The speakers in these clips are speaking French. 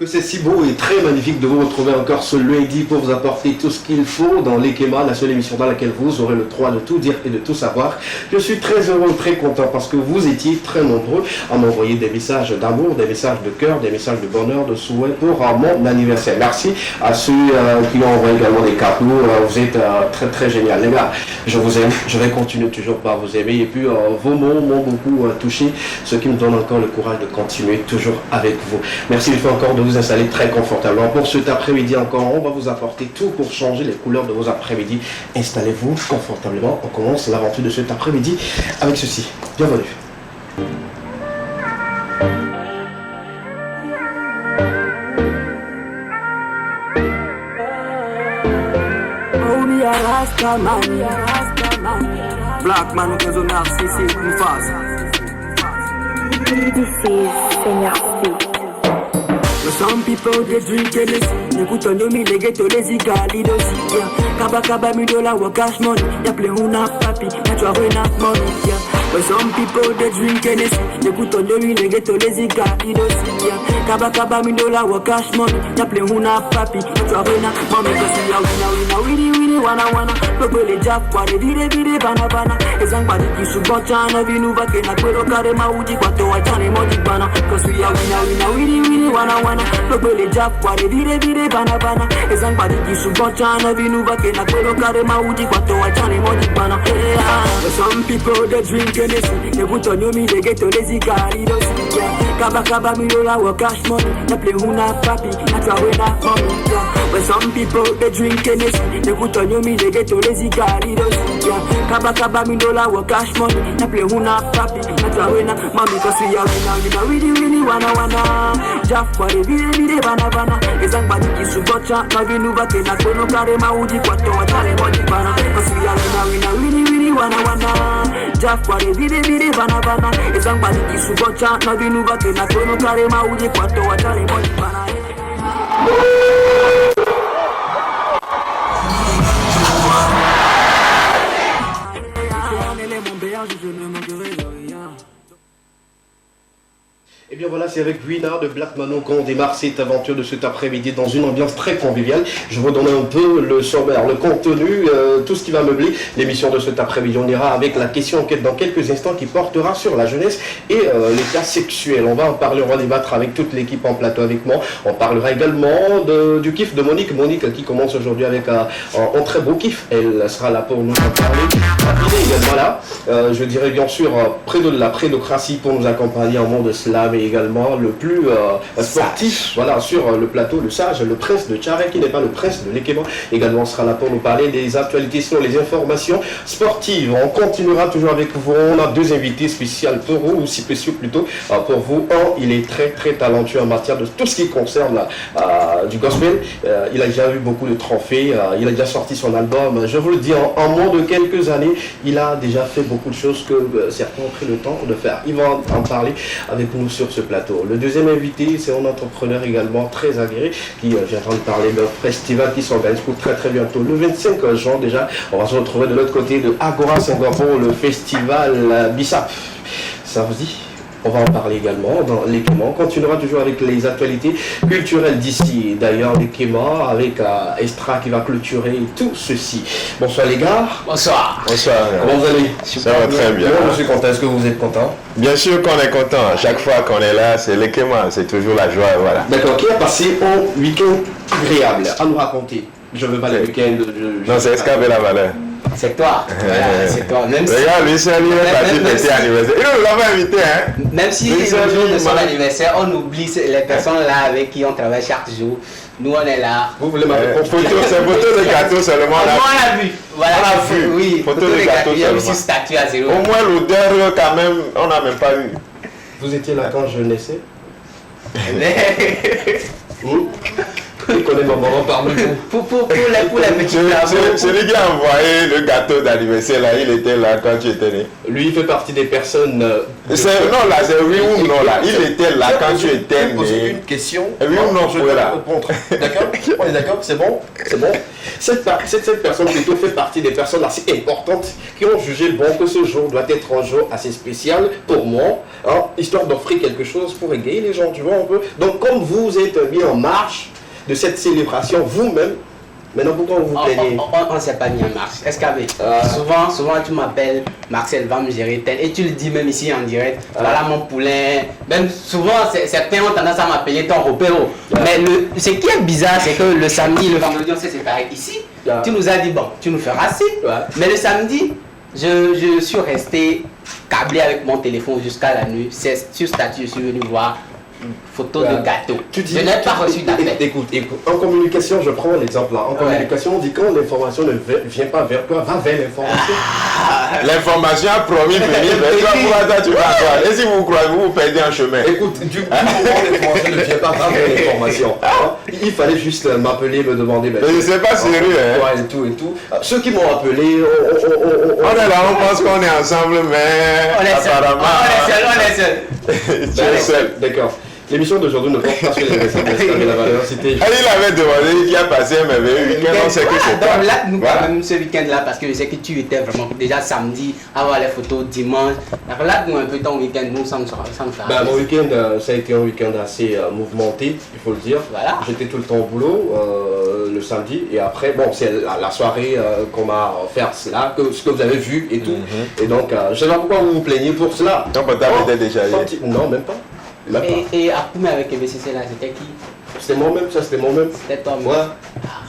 Que c'est si beau et très magnifique de vous retrouver encore ce lundi pour vous apporter tout ce qu'il faut dans l'Ekema, la seule émission dans laquelle vous aurez le droit de tout dire et de tout savoir. Je suis très heureux, très content parce que vous étiez très nombreux à m'envoyer des messages d'amour, des messages de cœur, des messages de bonheur, de souhait pour mon anniversaire. Merci à ceux qui ont envoyé également des cadeaux. Vous êtes très très génial. Les gars, je vous aime. Je vais continuer toujours par vous aimer. Et puis vos mots m'ont beaucoup touché, ce qui me donne encore le courage de continuer toujours avec vous. Merci une fois encore de vous installer très confortablement. Pour cet après-midi encore, on va vous apporter tout pour changer les couleurs de vos après-midi. Installez-vous confortablement. On commence l'aventure de cet après-midi avec ceci. Bienvenue. Black man, que zone narcissique, une face. This is Seigneur. Some people they drink Hennessy. Écoute on me les ghetto les igali dosi. Kaba kaba $1,000 wa cash money. Y'a plein una papi, y'a tu as enough money. But some people they drink Hennessy. Écoute on me les ghetto les igali dosi. Kaba kaba $1,000 wa cash money. Y'a plein una papi, y'a tu as enough money. Cause we are winnie wana. Look les jab kwa de vide bana bana. Ezang badi kisu bochana vinu vake na kwelo kare mauji kwa toa chane moji bana. Cause we are winnie wana. Look les jab kwa de vide bana bana. Ezang badi kisu bochana vinu vake na kwelo kare mauji kwa toa chane moji bana. Some people they drink Hennessy. They put on you me they get to lazy gari dosi. Kaba $1,000 wa cash money. They play huna papi, na trawe na mommy. But some people they drink Hennessy. They put on you me they get to lazy gari dosi. Kaba $1,000 wa cash money. They play huna papi, na trawe na mommy. Cause we are winnie wana. Jaff kwa de vide bana. Ezang badi kisu bocha. Na vinu vake na kono kare mauji kwa toa chale moji bana. Cause we are winnie wana. Jaff kwa de vide bana. Ezang badi kisu bocha. Na vinu vake na kono kare mauji kwa toa chale moji bana. Et bien voilà, c'est avec Wina de Black Mano qu'on démarre cette aventure de cet après-midi dans une ambiance très conviviale. Je vais vous donner un peu le sommaire, le contenu, tout ce qui va meubler l'émission de cet après-midi. On ira avec la question enquête dans quelques instants qui portera sur la jeunesse et l'état sexuel. On va en parler, on va débattre avec toute l'équipe en plateau avec moi. On parlera également du kiff de Monique. Monique qui commence aujourd'hui avec un très beau kiff. Elle sera là pour nous en parler. Il est également là, je dirais bien sûr, près de la prédocratie pour nous accompagner en monde slam et également le plus sportif, voilà, sur le plateau, le sage, le prince de Tchare, qui n'est pas le prince de l'Ekema, également sera là pour nous parler des actualités sur les informations sportives. On continuera toujours avec vous, on a deux invités spéciaux pour vous, ou spéciaux plutôt, pour vous. Un, il est très très talentueux en matière de tout ce qui concerne du gospel, il a déjà eu beaucoup de trophées, il a déjà sorti son album, je vous le dis, en moins de quelques années, il a déjà fait beaucoup de choses que certains ont pris le temps de faire. Il va en parler avec nous sur ce plateau. Le deuxième invité, c'est un entrepreneur également très aguerri qui viendra nous parler d'un festival qui s'organise pour très très bientôt. Le 25 juin déjà, on va se retrouver de l'autre côté de Agora Singapour, le festival Bissap. Ça vous dit? On va en parler également dans l'Ekema. On continuera toujours avec les actualités culturelles d'ici. D'ailleurs, l'Ekema avec Estra qui va clôturer tout ceci. Bonsoir les gars. Bonsoir. Bonsoir. Comment vous allez? Ça va très bien. Moi, je suis content. Est-ce que vous êtes content? Bien sûr qu'on est content. À chaque fois qu'on est là, c'est l'Ekema. C'est toujours la joie. Voilà. D'accord. Qui a passé un week-end agréable à nous raconter? Je veux pas les week-ends. Non, c'est Escape la valeur. C'est toi. Voilà, c'est toi. Même si, regarde, lui, c'est lui, il est parti fêter anniversaire. Il nous l'a pas invité, hein. Même si le jour de son anniversaire, on oublie les personnes là avec qui on travaille chaque jour. Nous, on est là. Vous voulez ma réponse? C'est photo de gâteau seulement. On a vu. Voilà, on a vu. Oui, photo de gâteau il y a seulement. aussi statut à zéro. Au moins, l'odeur, quand même, on n'a même pas eu. Vous étiez là quand je naissais? Il connaît mon maman parmi vous. Pour les petits travaux. Celui qui a envoyé le gâteau d'anniversaire, là, il était là quand tu étais né. Lui, il fait partie des personnes... non, là, c'est oui ou non, là. Il était là quand tu étais né. Poser une question. Oui ou non, je vais répondre. D'accord? On est d'accord? C'est bon? C'est bon? Cette personne plutôt fait partie des personnes assez importantes qui ont jugé bon que ce jour doit être un jour assez spécial pour moi. Hein? histoire d'offrir quelque chose pour égayer les gens, tu vois un peu. Donc comme vous êtes mis en marche de cette célébration vous-même, maintenant pourquoi vous vous plaignez? On ne s'est pas mis en marche. Escavé. Souvent tu m'appelles, Marcel va me gérer tel. Et tu le dis même ici en direct. Voilà mon poulain. Même souvent, certains ont tendance à m'appeler ton repéro. Mais ce qui est bizarre, c'est que le samedi, le vendredi, on s'est séparés ici. Tu nous as dit, bon, tu nous feras ci. Mais le samedi, je suis resté câblé avec mon téléphone jusqu'à la nuit. C'est sur statut, je suis venu voir photo de gâteau. Je n'ai pas reçu d'appel. Écoute, en communication, je prends l'exemple là. En communication, on dit quand l'information ne vient pas vers toi, va vers l'information. L'information a promis de venir vers toi, pourquoi toi tu vas croire? Et si vous croyez, vous perdez un chemin. Écoute, du coup, l'information ne vient pas vers l'information. Il fallait juste m'appeler, me demander. Mais c'est pas sérieux, hein. Et tout. Ceux qui m'ont appelé, on est là, on pense qu'on est ensemble, mais apparemment. On est seul. Tu es seul. D'accord. L'émission d'aujourd'hui ne porte pas sur les messages de la valeur. C'était. Il avait demandé qui a passé un merveilleux week-end, on sait que c'est toi. Donc là, nous, quand même, ce week-end-là, parce que je sais que tu étais vraiment déjà samedi, avoir les photos dimanche. Relate-nous un peu ton week-end, nous, ça nous fait. Mon week-end, ça a été un week-end assez mouvementé, il faut le dire. Voilà. J'étais tout le temps au boulot le samedi, et après, bon, c'est la soirée qu'on m'a offert cela, ce que vous avez vu et tout. Et donc, je ne sais pas pourquoi vous vous plaignez pour cela. Ton portable était déjà allé. Non, même pas. Et à Koumé avec BCC là, c'était qui? C'était moi-même, ça c'était moi-même. C'était toi même. Ouais.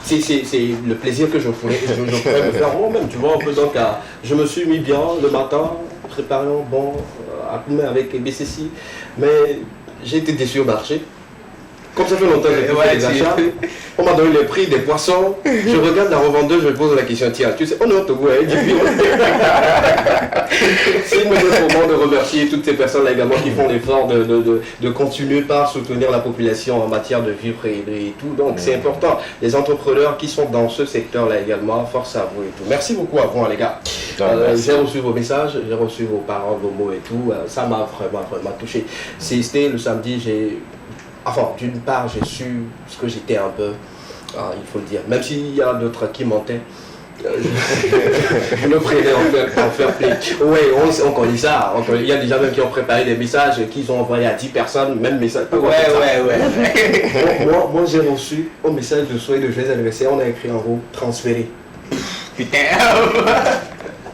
C'est le plaisir que je pourrais me faire moi-même, tu vois, un peu. Donc, je me suis mis bien le matin, préparant bon à Koumé avec BCC, mais j'ai été déçu au marché. Comme ça fait longtemps que j'ai fait les achats, on m'a donné les prix des poissons. Je regarde la revendeuse, je me pose la question, tiens, tu sais, on est au Togo, hein, c'est une nouvelle moment de remercier toutes ces personnes-là également qui font l'effort de continuer par soutenir la population en matière de vivre et tout. Donc c'est important. Les entrepreneurs qui sont dans ce secteur-là également, force à vous et tout. Merci beaucoup à vous, les gars. J'ai reçu vos messages, j'ai reçu vos paroles, vos mots et tout. Ça m'a vraiment touché. C'était le samedi, enfin, d'une part, j'ai su ce que j'étais un peu, il faut le dire. Même s'il y a d'autres qui mentaient, je me prenais en fair play. Oui, on connaît ça. Il y a déjà même qui ont préparé des messages qu'ils ont envoyés à 10 personnes, même message. Moi, j'ai reçu un message de souhait de joyeux anniversaire. On a écrit en haut, transféré. Putain.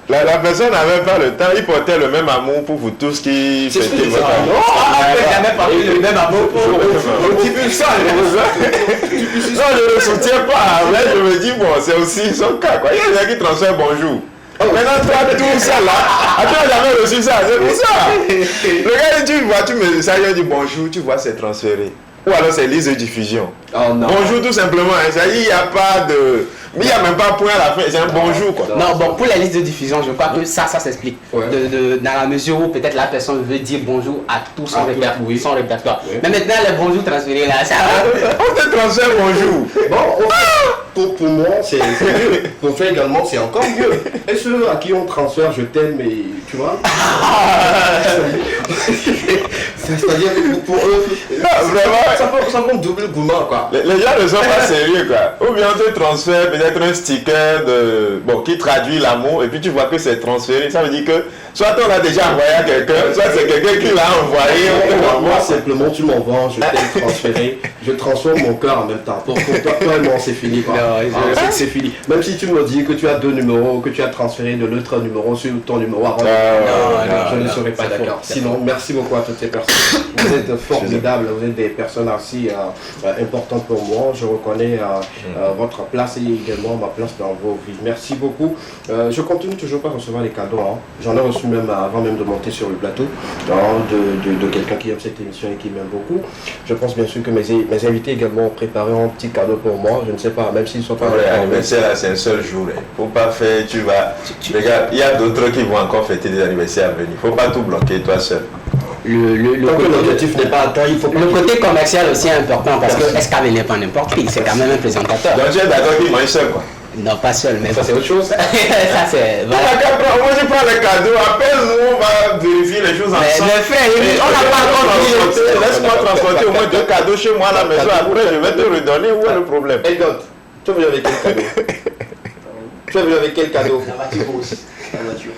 La personne n'avait pas le temps, il portait le même amour pour vous tous qui fêtaient votre Non, jamais parlé le même amour pour un petit peu ça. Non, je ne le soutiens pas. Mais je me dis, bon, c'est aussi son cas. Quoi. Il y a des gens qui transfèrent bonjour. Maintenant, toi, tout ça là, tu n'as jamais reçu ça, c'est pour ça. Le gars, tu vois, tu me dis ça, il dit bonjour, tu vois, c'est transféré. Ou alors c'est liste de diffusion. Oh, non. Bonjour tout simplement, il n'y a pas de... Mais il n'y a même pas point à la fin, c'est un bonjour quoi. Non, bon, pour la liste de diffusion, je crois que ça s'explique. Ouais. Dans la mesure où peut-être la personne veut dire bonjour à tout son répertoire. Oui. Mais maintenant, les bonjours transférés là, ça va. On te transfère bonjour. Bon, pour moi, c'est mieux. Pour faire également, c'est encore mieux. Et ceux à qui on transfère, je t'aime, mais tu vois. C'est-à-dire pour eux, ça prend double gourmand quoi. Les gens ne sont pas sérieux quoi. Ou bien on te transfère peut-être un sticker qui traduit l'amour et puis tu vois que c'est transféré. Ça veut dire que soit on l'a déjà envoyé à quelqu'un, soit c'est quelqu'un qui l'a envoyé. Moi simplement tu m'envoies, je t'ai transféré, je transforme mon cœur en même temps. Pour toi et moi c'est fini quoi. C'est fini. Même si tu me dis que tu as deux numéros, que tu as transféré de l'autre numéro sur ton numéro avant. Je ne serai pas d'accord. Sinon, merci beaucoup à toutes ces personnes. Vous êtes formidables, vous êtes des personnes assez importantes pour moi. Je reconnais votre place et également ma place dans vos vies. Merci beaucoup. Je continue toujours pas à recevoir les cadeaux. Hein. J'en ai reçu même avant même de monter sur le plateau de quelqu'un qui aime cette émission et qui m'aime beaucoup. Je pense bien sûr que mes invités également ont préparé un petit cadeau pour moi. Je ne sais pas, même s'ils ne sont pas... L'anniversaire là, c'est un seul jour. Il ne faut pas faire, tu vas... Regarde, il y a d'autres qui vont encore fêter des anniversaires à venir. Il ne faut pas tout bloquer toi seul. L'objectif n'est pas atteint, il faut pas... Le côté commercial aussi est important parce que SKV n'est pas n'importe qui, c'est quand même un présentateur. Donc tu es d'accord qu'il mange seul quoi? Non, pas seul, mais ça c'est autre chose. Ça c'est... Voilà. Moi je prends les cadeaux, appelle-nous, on va vérifier les choses ensemble. Mais frère, on n'a pas encore dit... Laisse-moi transporter au moins 2 cadeaux chez moi à la maison, après je vais te redonner, où est le problème? Hey God, tu es venu avec quel cadeau? Tu es venu avec quel cadeau? La voiture. La voiture.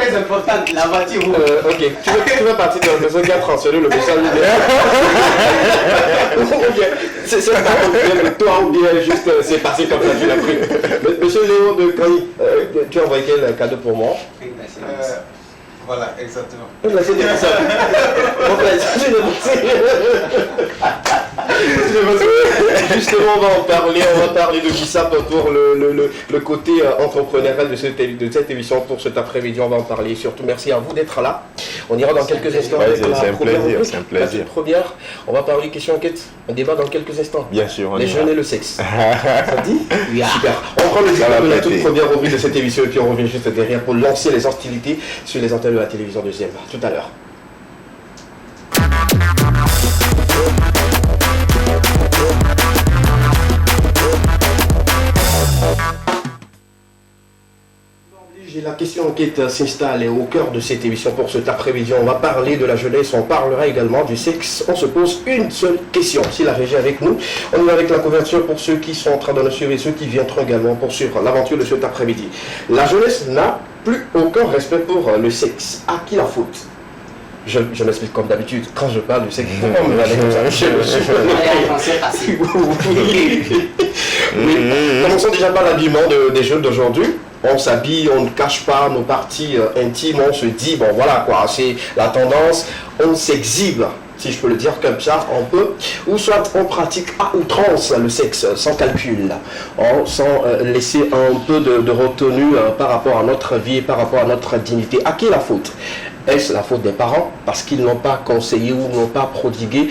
Très très importante, la voiture. Ok, tu veux partir dans le qui a transféré le message. Ok, c'est un problème de toi ou bien juste c'est passé comme ça, tu l'as pris. Monsieur Léo de Cani, tu as envoyé quel cadeau pour moi? Voilà, exactement. C'est bien ça. Justement, on va parler de GISAP pour le côté entrepreneurial de cette émission pour cet après-midi. On va en parler. Surtout, merci à vous d'être là. On ira dans quelques instants. C'est un plaisir, c'est un plaisir. Première, on va parler question-enquête. Un débat dans quelques instants. Bien sûr. Les jeunes et le sexe. Ça dit? Super. On prend le débat de la toute première rubrique de cette émission et puis on revient juste derrière pour lancer les hostilités sur les antennes de la télévision deuxième. Tout à l'heure. La question enquête s'installe au cœur de cette émission pour cet après-midi. On va parler de la jeunesse, on parlera également du sexe. On se pose une seule question. Si la régie est avec nous, on est avec la couverture pour ceux qui sont en train de nous suivre et ceux qui viendront également poursuivre l'aventure de cet après-midi. La jeunesse n'a plus aucun respect pour le sexe. À qui la faute? Je m'explique comme d'habitude. Quand je parle du sexe, on me va aller comme ça. Oui. Commençons déjà par l'habillement des jeunes d'aujourd'hui. On s'habille, on ne cache pas nos parties intimes, on se dit, bon voilà quoi, c'est la tendance, on s'exhibe, si je peux le dire comme ça, on peut, ou soit on pratique à outrance le sexe, sans calcul, sans laisser un peu de retenue par rapport à notre vie, par rapport à notre dignité. À qui la faute? Est-ce la faute des parents parce qu'ils n'ont pas conseillé ou n'ont pas prodigué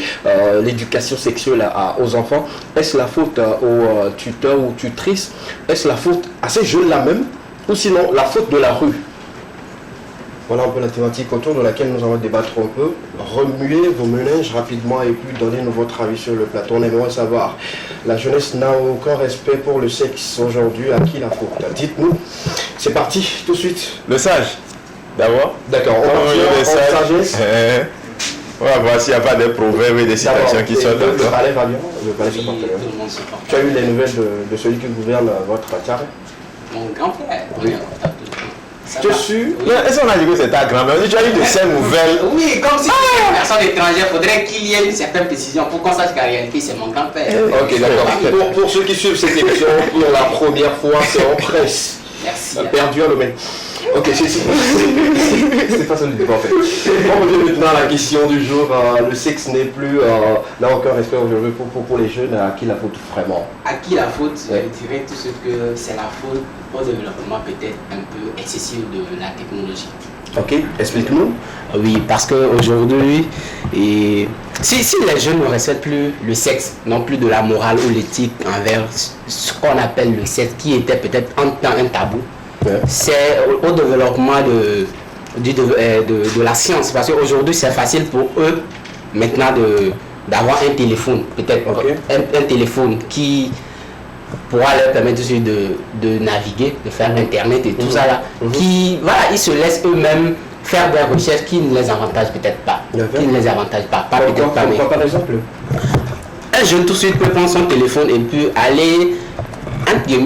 l'éducation sexuelle aux enfants? Est-ce la faute aux tuteurs ou tutrices? Est-ce la faute à ces jeunes-là même? Ou sinon la faute de la rue? Voilà un peu la thématique autour de laquelle nous allons débattre un peu. Remuez vos méninges rapidement et puis donnez-nous votre avis sur le plateau. On aimerait savoir, la jeunesse n'a aucun respect pour le sexe aujourd'hui, à qui la faute? Dites-nous. C'est parti tout de suite. Le sage, d'abord. D'accord, on va en sagesse. On va voir s'il n'y a pas des proverbes et des citations qui sortent. Le palais va bien, le palais se porte bien. Tu as eu les nouvelles de celui qui gouverne votre carré? Mon grand-père. Oui. Tu es sûr? Est-ce qu'on a dit que c'est ta grand-mère? Tu as eu de ces nouvelles? Oui, comme si c'était une personne étrangère, il faudrait qu'il y ait une certaine précision pour qu'on sache qu'en réalité c'est mon grand-père. Ok, d'accord. Pour ceux qui suivent cette émission pour la première fois, c'est en presse. Merci. Perdu à l'homme. Ok, c'est pas ça le débat en fait. On revient maintenant à la question du jour. Le sexe n'est plus, n'a aucun respect aujourd'hui pour les jeunes. À qui la faute vraiment? À qui la faute? Je dirais tout ce que c'est la faute au développement peut-être un peu excessif de la technologie. Ok, explique-nous. Oui, parce qu'aujourd'hui, si les jeunes ne respectent plus le sexe, non plus de la morale ou l'éthique envers ce qu'on appelle le sexe, qui était peut-être en temps un tabou, c'est au développement de la science. Parce qu'aujourd'hui, c'est facile pour eux maintenant d'avoir un téléphone, peut-être un téléphone qui pourra leur permettre aussi de naviguer, de faire Internet et tout ça là. Qui, voilà, ils se laissent eux-mêmes faire des recherches qui ne les avantagent peut-être pas. Qui ne les avantagent pas. Pourquoi par exemple? Un jeune tout de suite peut prendre son téléphone et puis aller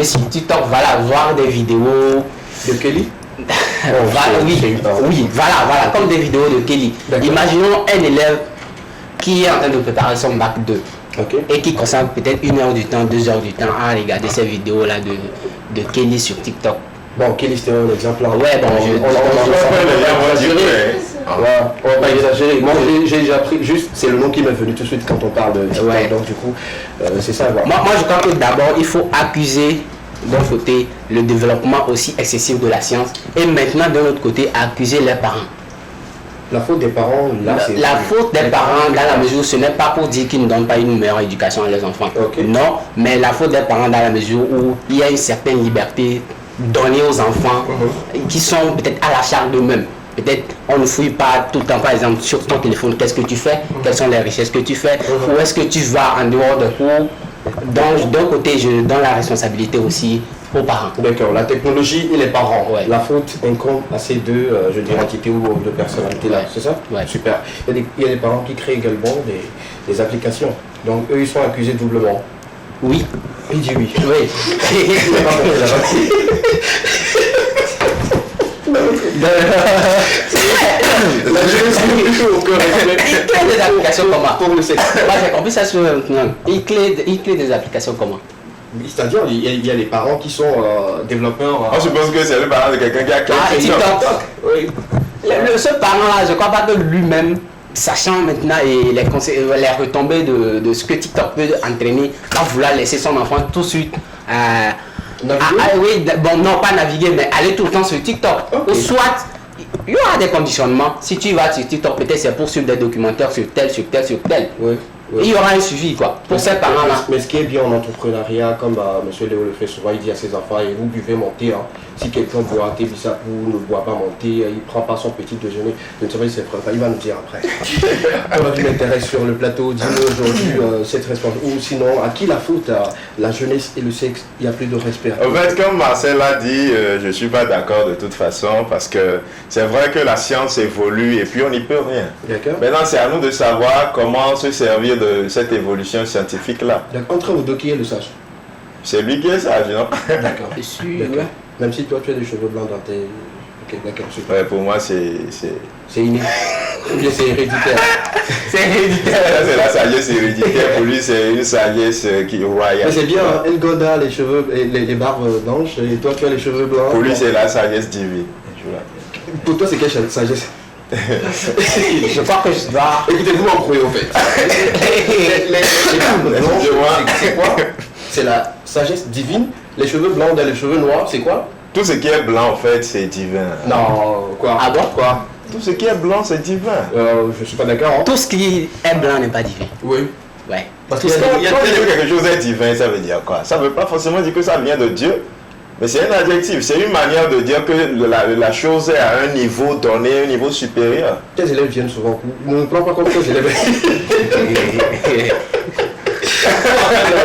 sur TikTok, voilà, voir des vidéos de Kelly. Oui, voilà, comme des vidéos de Kelly. Imaginons un élève qui est en train de préparer son bac 2 et qui consacre peut-être 1 heure du temps, 2 heures du temps à regarder ces vidéos là de Kelly sur TikTok. Bon, Kelly c'était un exemple là. Ouais, bon, on va pas exagérer. Moi j'ai déjà pris, juste c'est le nom qui m'est venu tout de suite quand on parle de TikTok, donc du coup c'est ça. Voilà. Moi je crois que d'abord il faut accuser d'un côté le développement aussi excessif de la science et maintenant de l'autre côté accuser les parents. La faute des parents, là c'est... La faute des parents, dans la mesure où ce n'est pas pour dire qu'ils ne donnent pas une meilleure éducation à leurs enfants. Non, mais la faute des parents dans la mesure où il y a une certaine liberté donnée aux enfants qui sont peut-être à la charge d'eux-mêmes. Peut-être on ne fouille pas tout le temps, par exemple, sur ton téléphone, qu'est-ce que tu fais, quelles sont les richesses que tu fais, où est-ce que tu vas en dehors de cours. Donc d'un côté, je donne la responsabilité aussi aux parents. D'accord, la technologie et les parents. La faute incombe à ces deux, je dirais, entités ou deux personnalités là, c'est ça? Super. Il y a des parents qui créent également des applications. Donc eux, ils sont accusés doublement. Oui. Il dit oui. Oui. La jeunesse qui au cœur. Il crée des applications comment? Pour le sexe. Moi j'ai compris ça sur il crée des applications comment? C'est-à-dire, il y a les parents qui sont développeurs. On suppose que c'est le parent de quelqu'un qui a créé TikTok. Oui. Ce parent-là, je ne crois pas que lui-même, sachant maintenant et les retombées de ce que TikTok peut entraîner, va vouloir laisser son enfant tout de suite. Oui, bon, non, pas naviguer, mais aller tout le temps sur TikTok. Okay. Ou soit, il y aura des conditionnements. Si tu vas sur TikTok, peut-être c'est pour suivre des documentaires sur tel, sur tel, sur tel. Oui. Oui. Il y aura un suivi quoi, pour ces parents-là. Mais ce qui est bien en entrepreneuriat, comme M. Léo le fait souvent, il dit à ses enfants, et vous buvez monter. Hein. Si quelqu'un boit thé, Bissapou ne boit pas monter, il ne prend pas son petit déjeuner, je ne sais pas si c'est vrai, il va nous dire après. Alors qui m'intéresse sur le plateau, dis-nous aujourd'hui cette responsabilité, ou sinon, à qui la faute à la jeunesse et le sexe, il n'y a plus de respect. En fait, comme Marcel l'a dit, je ne suis pas d'accord de toute façon, parce que c'est vrai que la science évolue et puis on n'y peut rien. D'accord. Maintenant, c'est à nous de savoir comment se servir de cette évolution scientifique-là. Entre vous deux, qui est le sage? C'est lui qui est sage, non? D'accord. Ouais. Même si toi tu as des cheveux blancs dans tes... Ok, d'accord, super. Ouais, pour moi, c'est inné. Ou bien c'est héréditaire. C'est héréditaire. Ça, c'est la sagesse héréditaire. Pour lui, c'est une sagesse qui royale. Mais c'est bien, hein, El Goda, les cheveux, les barbes blanches, et toi tu as les cheveux blancs. Pour lui, c'est la sagesse divine. Pour toi, c'est quelle sagesse? Je crois que je dois... Écoutez-vous en croyez au fait. Les barbes blanches, c'est quoi? C'est la sagesse divine. Les cheveux blancs dans les cheveux noirs, c'est quoi? Tout ce qui est blanc, en fait, c'est divin. Non, quoi? Ah bon? Quoi? Tout ce qui est blanc, c'est divin. Je suis pas d'accord. Hein. Tout ce qui est blanc n'est pas divin. Oui. Ouais. Parce Quand quelque chose est divin, ça veut dire quoi? Ça ne veut pas forcément dire que ça vient de Dieu. Mais c'est un adjectif, c'est une manière de dire que la chose est à un niveau donné, un niveau supérieur. Tes élèves viennent souvent. Ne prends pas comme tes élèves.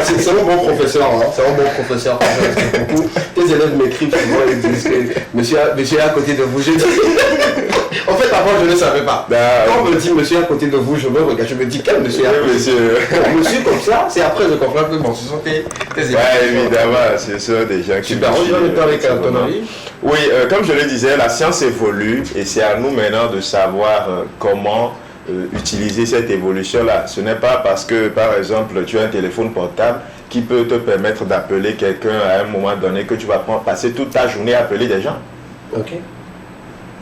C'est un bon professeur, hein. C'est un bon professeur. Beaucoup. Tes élèves m'écrivent souvent et disent que monsieur est à côté de vous. Je dis... En fait, avant, je ne savais pas. Quand on me dit monsieur est à côté de vous, je me regarde, je me dis quel monsieur est à côté de vous. Monsieur comme ça, c'est après je comprends que bon, ce sont tes élèves. Ouais, évidemment, c'est ça des gens qui... Super, on va le temps avec ton avis. Oui, comme je le disais, la science évolue et c'est à nous maintenant de savoir comment utiliser cette évolution-là. Ce n'est pas parce que, par exemple, tu as un téléphone portable qui peut te permettre d'appeler quelqu'un à un moment donné que tu vas passer toute ta journée à appeler des gens. Ok.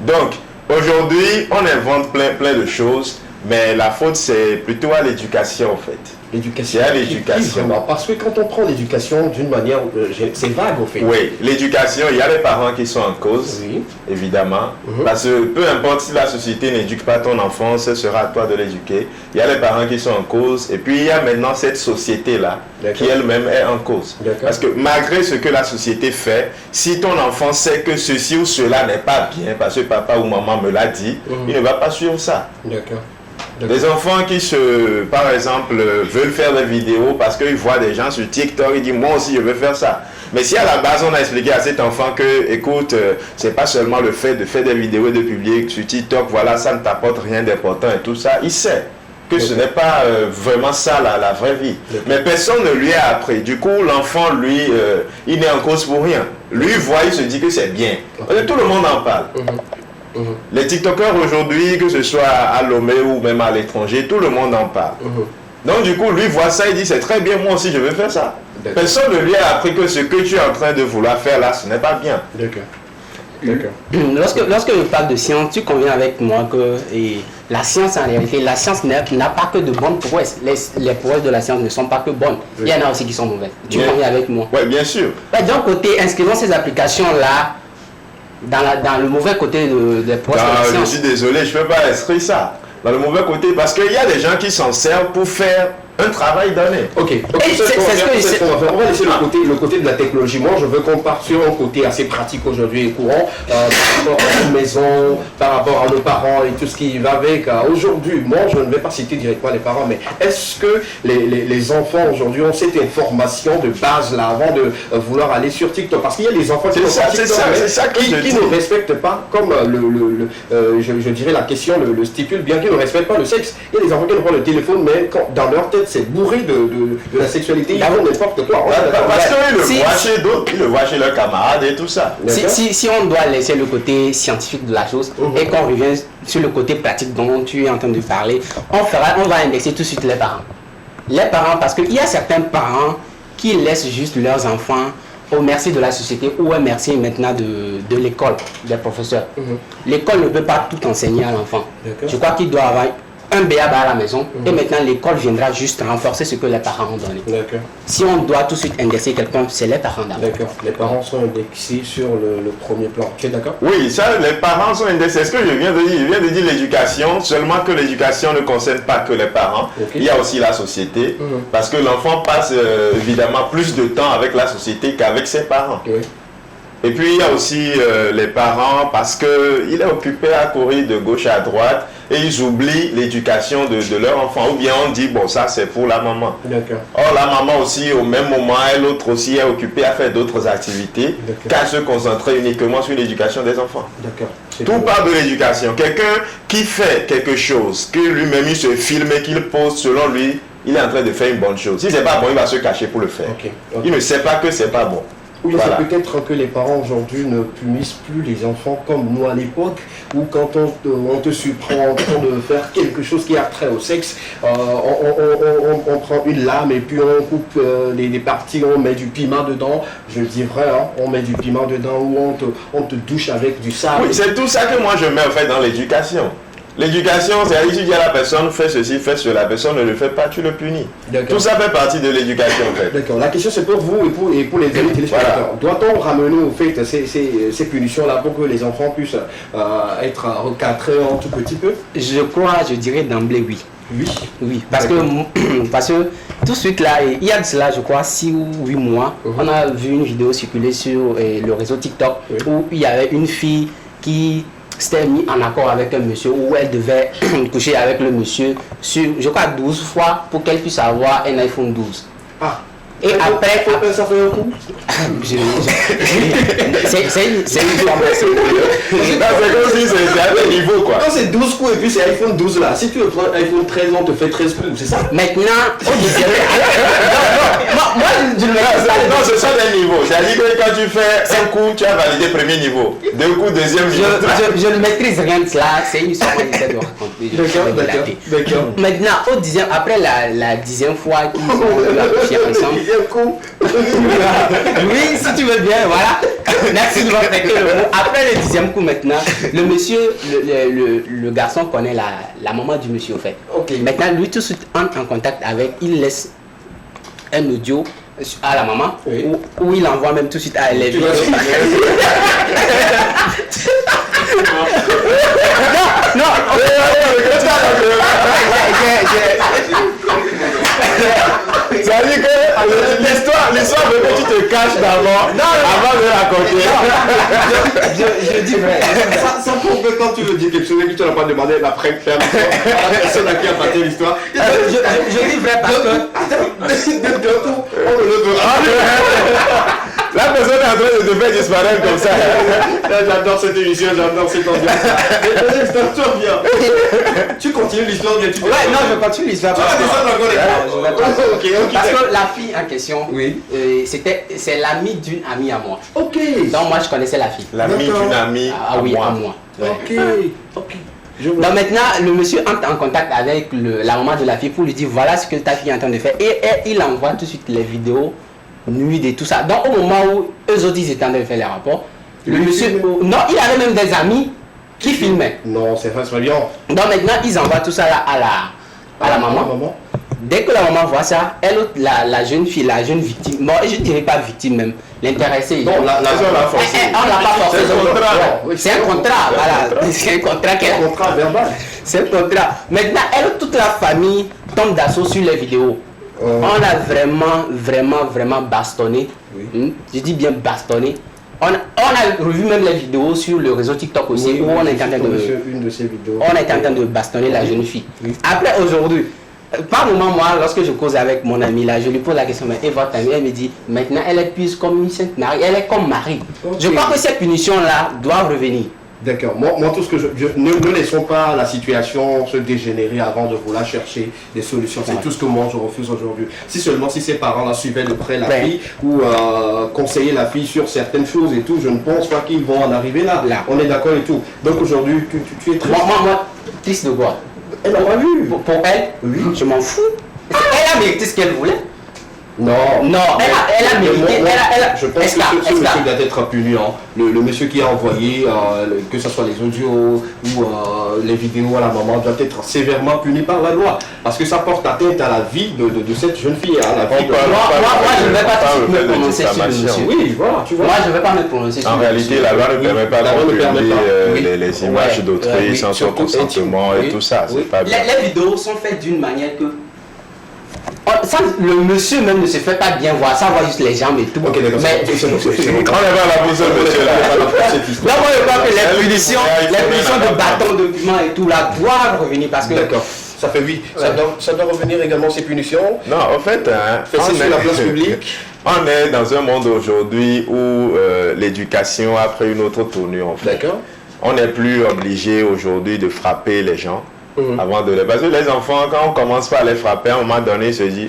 Donc, aujourd'hui, on invente plein de choses, mais la faute, c'est plutôt à l'éducation, en fait. L'éducation. C'est à l'éducation. Parce que quand on prend l'éducation d'une manière, c'est vague au fait. Oui, l'éducation, il y a les parents qui sont en cause, oui. Évidemment. Parce que peu importe si la société n'éduque pas ton enfant, ce sera à toi de l'éduquer. Il y a les parents qui sont en cause, et puis il y a maintenant cette société-là qui elle-même est en cause. Parce que malgré ce que la société fait, si ton enfant sait que ceci ou cela n'est pas bien, parce que papa ou maman me l'a dit, il ne va pas suivre ça. D'accord. Des enfants qui par exemple, veulent faire des vidéos parce qu'ils voient des gens sur TikTok, ils disent moi aussi je veux faire ça. Mais si à la base on a expliqué à cet enfant que, écoute, c'est pas seulement le fait de faire des vidéos et de publier sur TikTok, voilà, ça ne t'apporte rien d'important et tout ça, il sait que ce n'est pas vraiment ça la vraie vie. Mais personne ne lui a appris. Du coup, l'enfant, lui, il n'est en cause pour rien. Lui, voit, il se dit que c'est bien. Tout le monde en parle. Les TikTokers aujourd'hui, que ce soit à Lomé ou même à l'étranger, tout le monde en parle. Donc du coup, lui voit ça, il dit c'est très bien, moi aussi je veux faire ça. Personne ne lui a appris que ce que tu es en train de vouloir faire là, ce n'est pas bien. Lorsque je parle de science, tu conviens avec moi que la science en réalité, la science n'a pas que de bonnes prouesses. Les prouesses de la science ne sont pas que bonnes. Il y en a aussi qui sont mauvaises. Tu conviens avec moi? Oui, bien sûr. D'un côté, inscrivons ces applications-là dans le mauvais côté des prouesses de la science. Je suis désolé, je ne peux pas inscrire ça dans le mauvais côté parce qu'il y a des gens qui s'en servent pour faire un travail donné. Ok, on va laisser le côté de la technologie. Moi, je veux qu'on parte sur un côté assez pratique aujourd'hui et courant, par rapport à nos maisons, par rapport à nos parents et tout ce qui va avec. Aujourd'hui, moi, je ne vais pas citer directement les parents, mais est-ce que les enfants aujourd'hui ont cette information de base là avant de vouloir aller sur TikTok? Parce qu'il y a des enfants qui ne respectent pas, comme je dirais la question le stipule, bien qu'ils ne respectent pas le sexe. Il y a des enfants qui ne prennent le téléphone, mais dans leur tête, c'est bourré de la sexualité, ils font n'importe quoi. Parce qu'ils le voient chez d'autres, ils le voient chez leurs camarades et tout ça. Si on doit laisser le côté scientifique de la chose et qu'on revient sur le côté pratique dont tu es en train de parler, on va indexer tout de suite les parents. Les parents, parce qu'il y a certains parents qui laissent juste leurs enfants au merci de la société ou au merci maintenant de l'école, des professeurs. L'école ne peut pas tout enseigner à l'enfant. Je crois qu'il doit avoir un béaba à la maison et maintenant l'école viendra juste renforcer ce que les parents ont donné. Si on doit tout de suite indexer quelqu'un, c'est les parents d'abord. D'accord. Les parents sont indexés sur le premier plan. Ok, d'accord. Oui, ça, les parents sont indexés. C'est ce que je viens de dire. Je viens de dire l'éducation, seulement que l'éducation ne concerne pas que les parents. Il y a aussi la société, parce que l'enfant passe évidemment plus de temps avec la société qu'avec ses parents. Et puis il y a aussi les parents, parce qu'il est occupé à courir de gauche à droite et ils oublient l'éducation de leur enfant. Ou bien on dit, bon, ça c'est pour la maman. Or la maman aussi, au même moment, elle autre aussi est occupée à faire d'autres activités qu'à se concentrer uniquement sur l'éducation des enfants. Tout part de l'éducation. Quelqu'un qui fait quelque chose, que lui-même il se filme et qu'il pose, selon lui, il est en train de faire une bonne chose. Si c'est pas bon, il va se cacher pour le faire. Il ne sait pas que c'est pas bon. Oui, c'est peut-être que les parents aujourd'hui ne punissent plus les enfants comme nous à l'époque, où quand on te surprend en train de faire quelque chose qui a trait au sexe, on prend une lame et puis on coupe les parties, on met du piment dedans. Je dis vrai, hein, on met du piment dedans ou on te douche avec du sable. Oui, c'est tout ça que moi je mets en fait dans l'éducation. L'éducation, c'est-à-dire que si tu dis à la personne, fais ceci, fais cela, la personne ne le fait pas, tu le punis. Tout ça fait partie de l'éducation en fait. D'accord, la question c'est pour vous et pour les amis téléspectateurs. Doit-on ramener au fait ces punitions-là pour que les enfants puissent être recadrés un tout petit peu? Je dirais d'emblée oui. Oui, parce que tout de suite là, il y a de cela, je crois, 6 ou 8 mois, on a vu une vidéo circuler sur le réseau TikTok où il y avait une fille qui s'était mis en accord avec un monsieur où elle devait coucher avec le monsieur sur, je crois, 12 fois pour qu'elle puisse avoir un iPhone 12. Et après, ça fait un coup. C'est une formation. C'est comme si c'est à un niveau quoi. Non, c'est 12 coups et puis c'est iPhone 12 là. Si tu veux prendre iPhone 13, on te fait 13 coups, c'est ça? Maintenant, moi je ne non, ce sont des niveaux. C'est-à-dire que quand tu fais un coup, tu as validé premier niveau. 2 coups, deuxième niveau. Je ne maîtrise rien de cela. C'est une histoire qu'on essaie de raconter. D'accord. Maintenant, après la 10e fois qu'ils ont couché ensemble. Oui, si tu veux bien, voilà. Merci de respecter le mot. Après le 10e coup maintenant, le monsieur, le garçon connaît la maman du monsieur au fait. Maintenant, lui tout de suite entre en contact avec, il laisse un audio à la maman où il envoie même tout de suite à elle. Non, c'est-à-dire que l'histoire veut que tu te caches d'abord avant de raconter. Je dis vrai. Ça prouve que quand tu veux dire quelque chose et que tu n'as pas demandé après faire l'histoire à la personne à qui a parlé l'histoire. Je dis vrai parce que on ne le veut. La personne est en train de te faire disparaître comme ça. J'adore cette émission, j'adore cette ambiance. Tu continues l'histoire bien tu. Ouais, non, je continue l'histoire. Parce que la fille en question, c'est l'amie d'une amie à moi. Donc moi je connaissais la fille. L'amie d'une amie à moi. Ok. Donc maintenant, le monsieur entre en contact avec la maman de la fille pour lui dire voilà ce que ta fille est en train de faire. Et il envoie tout de suite les vidéos nudes et tout ça. Donc au moment où eux autres ils étaient en train de faire les rapports, le monsieur... Non, il avait même des amis qui filmaient. Non, c'est pas bien. Donc maintenant, ils envoient tout ça là à la maman. Dès que la maman voit ça, elle, la jeune fille, la jeune victime, bon, je ne dirais pas victime même, l'intéressée. Non, on l'a forcé. On l'a pas forcé. C'est un contrat, voilà. C'est un contrat Un contrat verbal. C'est un contrat. Maintenant, elle, toute la famille tombe d'assaut sur les vidéos. On a vraiment bastonné. Je dis bien bastonné. On a revu même les vidéos sur le réseau TikTok aussi, où on est en train de bastonner la jeune fille. Après, aujourd'hui, par moment, moi, lorsque je cause avec mon ami là, je lui pose la question, mais et votre amie, elle me dit, maintenant elle est plus comme une sainte Marie, elle est comme Marie. Je crois que ces punitions là doivent revenir. D'accord. Moi, tout ce que ne laissons pas la situation se dégénérer avant de vouloir chercher des solutions. C'est tout ce que moi je refuse aujourd'hui. Si seulement si ses parents la suivaient de près la fille ou conseiller la fille sur certaines choses et tout, je ne pense pas qu'ils vont en arriver là. On est d'accord et tout. Donc aujourd'hui, tu es très... Moi, triste de quoi? Elle n'a pas vu. Pour elle, oui. Je m'en fous. Elle a mérité ce qu'elle voulait. Non, elle a mérité. Je pense que ce monsieur doit être puni. Hein. Le monsieur qui a envoyé, que ce soit les audios ou les vidéos à la maman, doit être sévèrement puni par la loi. Parce que ça porte atteinte à la vie de cette jeune fille. À la vie moi, je ne vais pas me prononcer sur le monsieur. Oui, voilà, tu vois. Moi, je ne vais pas me prononcer sur le monsieur. En réalité, la loi ne permet pas de publier les images d'autrui sans son consentement et tout ça. Les vidéos sont faites d'une manière que... Ça, le monsieur même ne se fait pas bien voir, ça voit juste les jambes et tout. Ok, d'accord. Mais on n'est pas là pour ce monsieur là. D'abord, je crois que les punitions de bâton, de piment et tout là doivent revenir parce que. D'accord. Ça fait oui. Ça doit revenir également ces punitions. Non, en fait, c'est sur la place publique. On est dans un monde aujourd'hui où l'éducation a pris une autre tournure en fait. D'accord. On n'est plus obligé aujourd'hui de frapper les gens. Avant de les... Parce que les enfants, quand on commence par les frapper, à un moment donné, ils se disent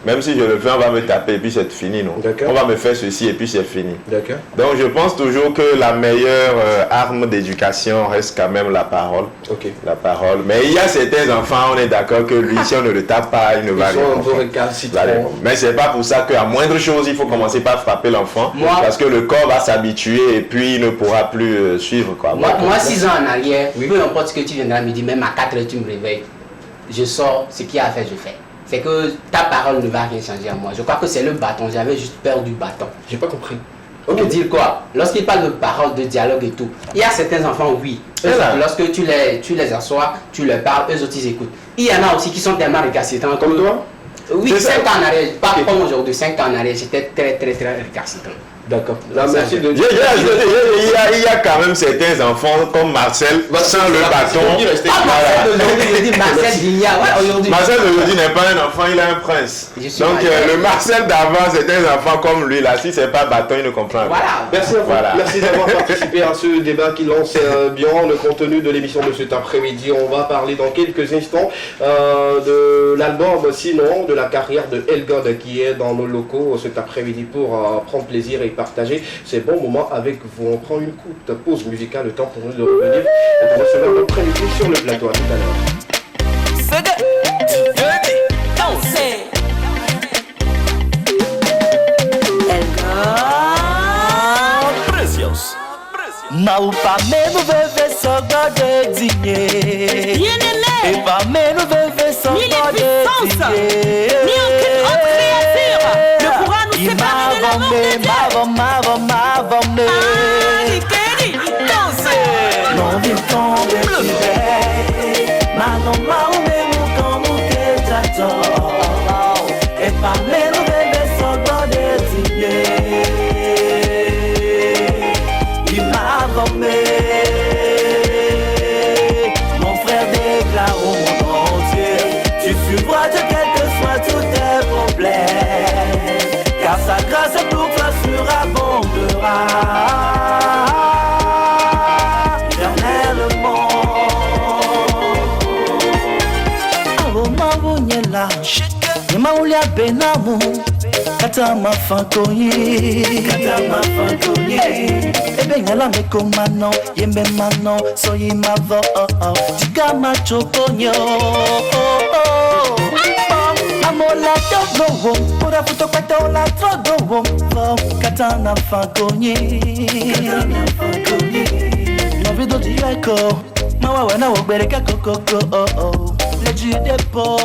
même si je le fais, on va me taper et puis c'est fini, non? On va me faire ceci et puis c'est fini. Donc je pense toujours que la meilleure arme d'éducation reste quand même la parole. La parole. Mais il y a certains enfants, on est d'accord que lui, si on ne le tape pas, il ne va rien comprendre. Mais c'est pas pour ça qu'à moindre chose, il faut commencer par frapper l'enfant. Parce que le corps va s'habituer et puis il ne pourra plus suivre. Quoi. Moi, 6 ans en arrière, peu importe ce que tu viendras me dire, même à 4 heures tu me réveilles, je sors, ce qu'il y a à faire, je fais. C'est que ta parole ne va rien changer à moi. Je crois que c'est le bâton. J'avais juste peur du bâton. J'ai pas compris. Ok, dire quoi? Lorsqu'il parle de parole, de dialogue et tout, il y a certains enfants, oui. Lorsque tu les assois, tu leur parles, eux autres ils écoutent. Il y en a aussi qui sont tellement récalcitrants. Comme toi? Oui, 5 ans en arrière, pas comme aujourd'hui, 5 ans en arrière, j'étais très récalcitrant. D'accord. Merci de... Il y a quand même certains enfants comme Marcel sans le bâton. Marcel d'hier, aujourd'hui. Marcel d'aujourd'hui n'est pas un enfant, il est un prince. Donc le Marcel d'avant, certains enfants comme lui, là, si c'est pas bâton, il ne comprend pas. Voilà. Merci à vous. Merci d'avoir participé à ce débat qui lance bien le contenu de l'émission de cet après-midi. On va parler dans quelques instants de l'album, sinon de la carrière de Elgod qui est dans nos locaux cet après-midi pour prendre plaisir et partager ces bons moments avec vous. On prend une courte pause musicale, le temps pour nous de revenir et de recevoir notre invité sur le plateau. À tout à l'heure. Mau pa menu veve sogo de dîner. Et pa menu veve sogo de dîner. Ni aucune autre créature ne pourra nous séparer de l'amour de Dieu. Non vi tombe si Mano mau menu como que trato. Et pa menu veve sogo de dîner. Mon frère déclare au monde entier, tu suivras Dieu quel que soient tous tes problèmes, car sa grâce pour toi surabondera éternellement. Avo mavonyela, yemaulia benamu, kata mafankoye. Ebengala mekomano, yembe mano, soyi mavo, tika machokonyo. Amola dogo, pura futo pato la trogo, katana fankonye. Novido di eko, mawa wana wobereka kokoko, leji depo.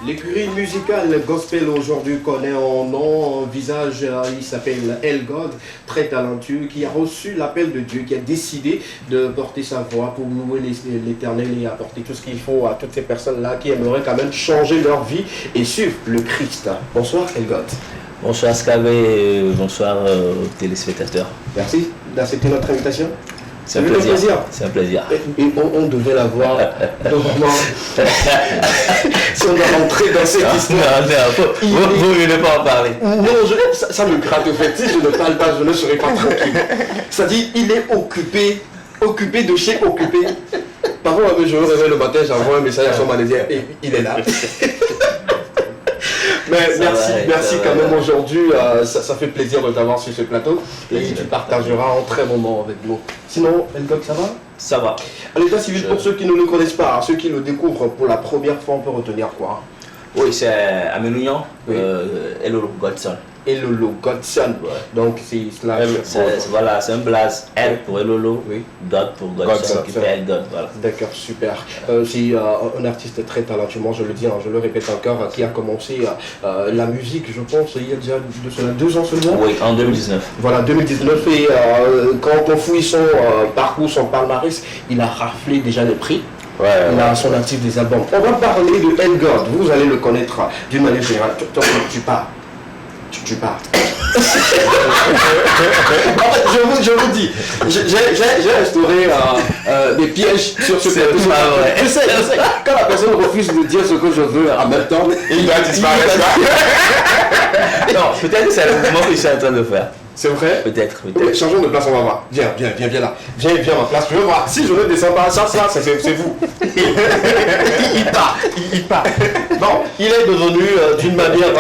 L'écurie musicale gospel aujourd'hui connaît en nom, en visage, il s'appelle Elgod, très talentueux, qui a reçu l'appel de Dieu, qui a décidé de porter sa voix pour louer l'Éternel et apporter tout ce qu'il faut à toutes ces personnes-là qui aimeraient quand même changer leur vie et suivre le Christ. Bonsoir Elgod. Bonsoir Skavé, bonsoir aux téléspectateurs. Merci d'accepter notre invitation. C'est un Ça fait plaisir. C'est un plaisir. Et on devait la voir. Normalement, si on doit rentrer dans cette histoire. Vous ne voulez pas en parler. Non, ça me gratte au fait. Si je ne parle pas, je ne serai pas tranquille. C'est-à-dire, il est occupé de chez occupé. Parfois, je me réveille le matin, j'envoie un message à son manager et il est là. Mais merci quand même aujourd'hui, ça fait plaisir de t'avoir sur ce plateau et tu partageras un très bon moment avec nous. Sinon, Elgog, ça va? Ça va. À l'état civil, pour ceux qui ne le connaissent pas, ceux qui le découvrent pour la première fois, on peut retenir quoi? Oui, c'est Aminouyan, Oui. Elolo Godson. Elolo Godson. Ouais. Donc c'est slash. Voilà, c'est un blaze. L pour Elolo, Oui. God pour Godson, qui fait God. Voilà. D'accord, super. C'est un artiste très talentueux, moi je le dis, je le répète encore, qui a commencé la musique, je pense, il y a déjà de cela 2 ans seulement. Oui, en 2019. Voilà, 2019, et quand on fouille son parcours, son palmarès, il a raflé déjà les prix. Ouais, Il a son actif des albums. On va parler de Elgod, vous allez le connaître d'une manière générale. Tu pars. Tu pars. En fait, je vous dis, j'ai instauré des pièges sur ce plateau. Je sais, quand la personne refuse de dire ce que je veux en même temps, il va disparaître. Non, peut-être que c'est le mouvement que je suis en train de faire. c'est vrai. Peut-être. Mais changeons de place, on va voir. Viens là. Viens à ma place. Je veux voir. Si je ne descends pas, ça, c'est vous. il part. Bon, il est devenu d'une manière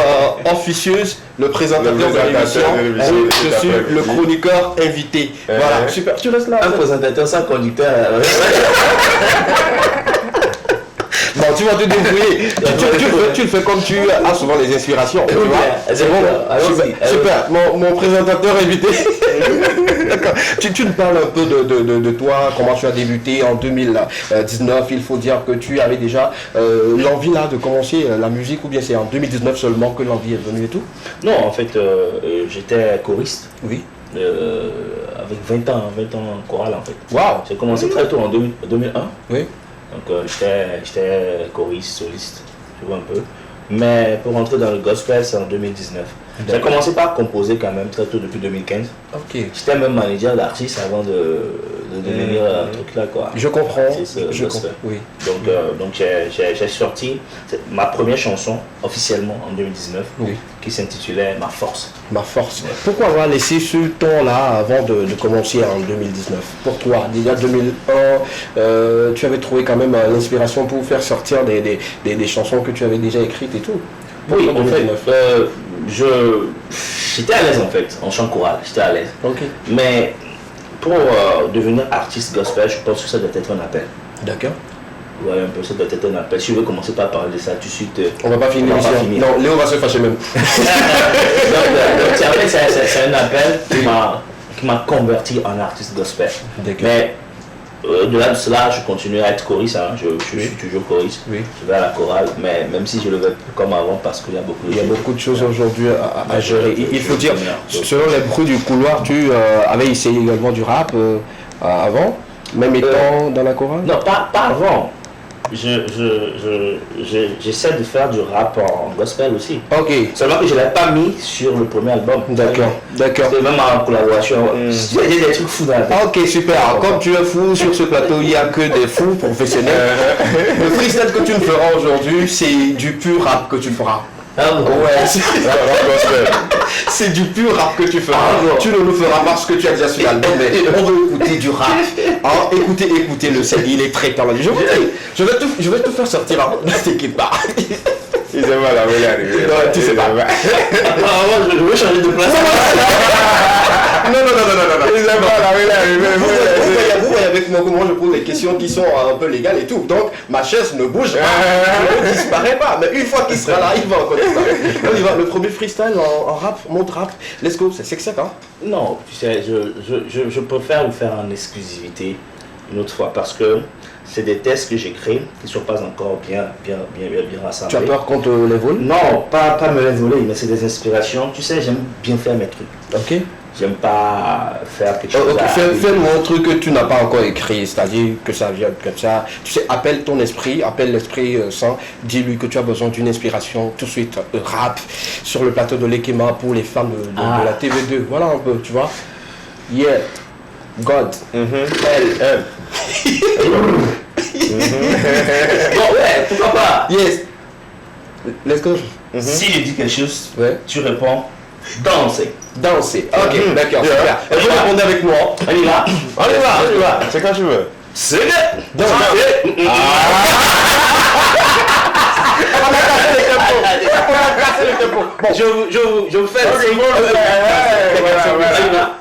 officieuse le présentateur de l'émission. Je suis le chroniqueur invité. Voilà, super. Tu restes là. Un présentateur sans conducteur. Bon, tu vas te débrouiller. Tu le fais comme tu as souvent les inspirations. Tu vois? C'est bon. Super. Mon présentateur invité. D'accord. Tu nous parles un peu de toi, comment tu as débuté en 2019. Il faut dire que tu avais déjà l'envie là de commencer la musique, ou bien c'est en 2019 seulement que l'envie est venue et tout? Non, en fait, j'étais choriste. Oui. Avec 20 ans en chorale en fait. Waouh. J'ai commencé très tôt en 2001. Oui. Donc j'étais choriste, soliste, tu vois un peu. Mais pour rentrer dans le gospel, c'est en 2019. J'ai commencé par composer quand même très tôt, depuis 2015. Ok. J'étais même manager d'artiste avant de devenir un truc là quoi. Je comprends. Je comprends. Oui. Donc j'ai sorti ma première chanson officiellement en 2019 qui s'intitulait Ma Force. Ma Force. Pourquoi avoir laissé ce temps-là avant de commencer en 2019? Pour toi, déjà 2001, tu avais trouvé quand même l'inspiration pour faire sortir des chansons que tu avais déjà écrites et tout? Oui, en fait, j'étais à l'aise en fait, en chant choral, j'étais à l'aise. Ok. Mais pour devenir artiste gospel, je pense que ça doit être un appel. D'accord. Ouais, un peu, ça doit être un appel. Si je veux commencer par parler de ça tout de suite, on va pas finir l'émission. Non, Léo va se fâcher même. donc, en fait, c'est un appel qui m'a converti en artiste gospel. Mais au-delà de cela, je continue à être choriste, je suis toujours choriste. Oui. Je vais à la chorale, mais même si je le vais plus comme avant, parce qu'il y a beaucoup de choses aujourd'hui à gérer. Il faut dire, selon les bruits du couloir, tu avais essayé également du rap avant, même étant dans la chorale? Non, pas avant. J'essaie de faire du rap en gospel aussi. Ok. Seulement que je ne l'ai pas mis sur le premier album. D'accord. C'était même en collaboration. Il y a des trucs fous dans la tête. Ok, super. Comme tu es fou sur ce plateau, il n'y a que des fous professionnels. Le freestyle que tu me feras aujourd'hui, c'est du pur rap que tu feras. C'est du pur rap que tu feras. Tu ne le feras pas parce que tu as déjà sur l'album, mais on veut écouter du rap. Écoutez le CD, il est très talentueux. Je vais tout faire sortir avant. Ne t'inquiète pas. Il sait pas là où il est arrivé. Non, tu sais pas. Apparemment, je veux changer de place. Non. Il sait pas là où il est arrivé. Vous voyez avec moi comment je pose des questions qui sont un peu légales et tout. Donc ma chaise ne bouge pas, ne disparaît pas. Mais une fois qu'il sera là, il va encore disparaître. On y va. Le premier freestyle en rap, mode rap. Let's go. C'est sexy, hein? Non, tu sais, je préfère le faire en exclusivité une autre fois parce que c'est des textes que j'écris qui ne sont pas encore bien rassemblés. Tu as peur qu'on te les vole? Non, pas me les voler, mais c'est des inspirations. Tu sais, j'aime bien faire mes trucs. Ok. J'aime pas faire quelque chose. Fais-moi un truc que tu n'as pas encore écrit, c'est-à-dire que ça vient comme ça. Tu sais, appelle ton esprit, appelle l'esprit saint, dis-lui que tu as besoin d'une inspiration tout de suite. Rap sur le plateau de l'Ekema pour les fans de la TV2. Voilà un peu, tu vois. Yeah. God. Elle. Bon, ouais, pourquoi pas? Yes. Let's go. Si je dis quelque chose, Ouais. tu réponds danser. Danser. Ok, d'accord, super. Et vous répondez avec moi. On y va. On y va. C'est quand tu veux. C'est good. Danser. Bon, je vous fais le signe.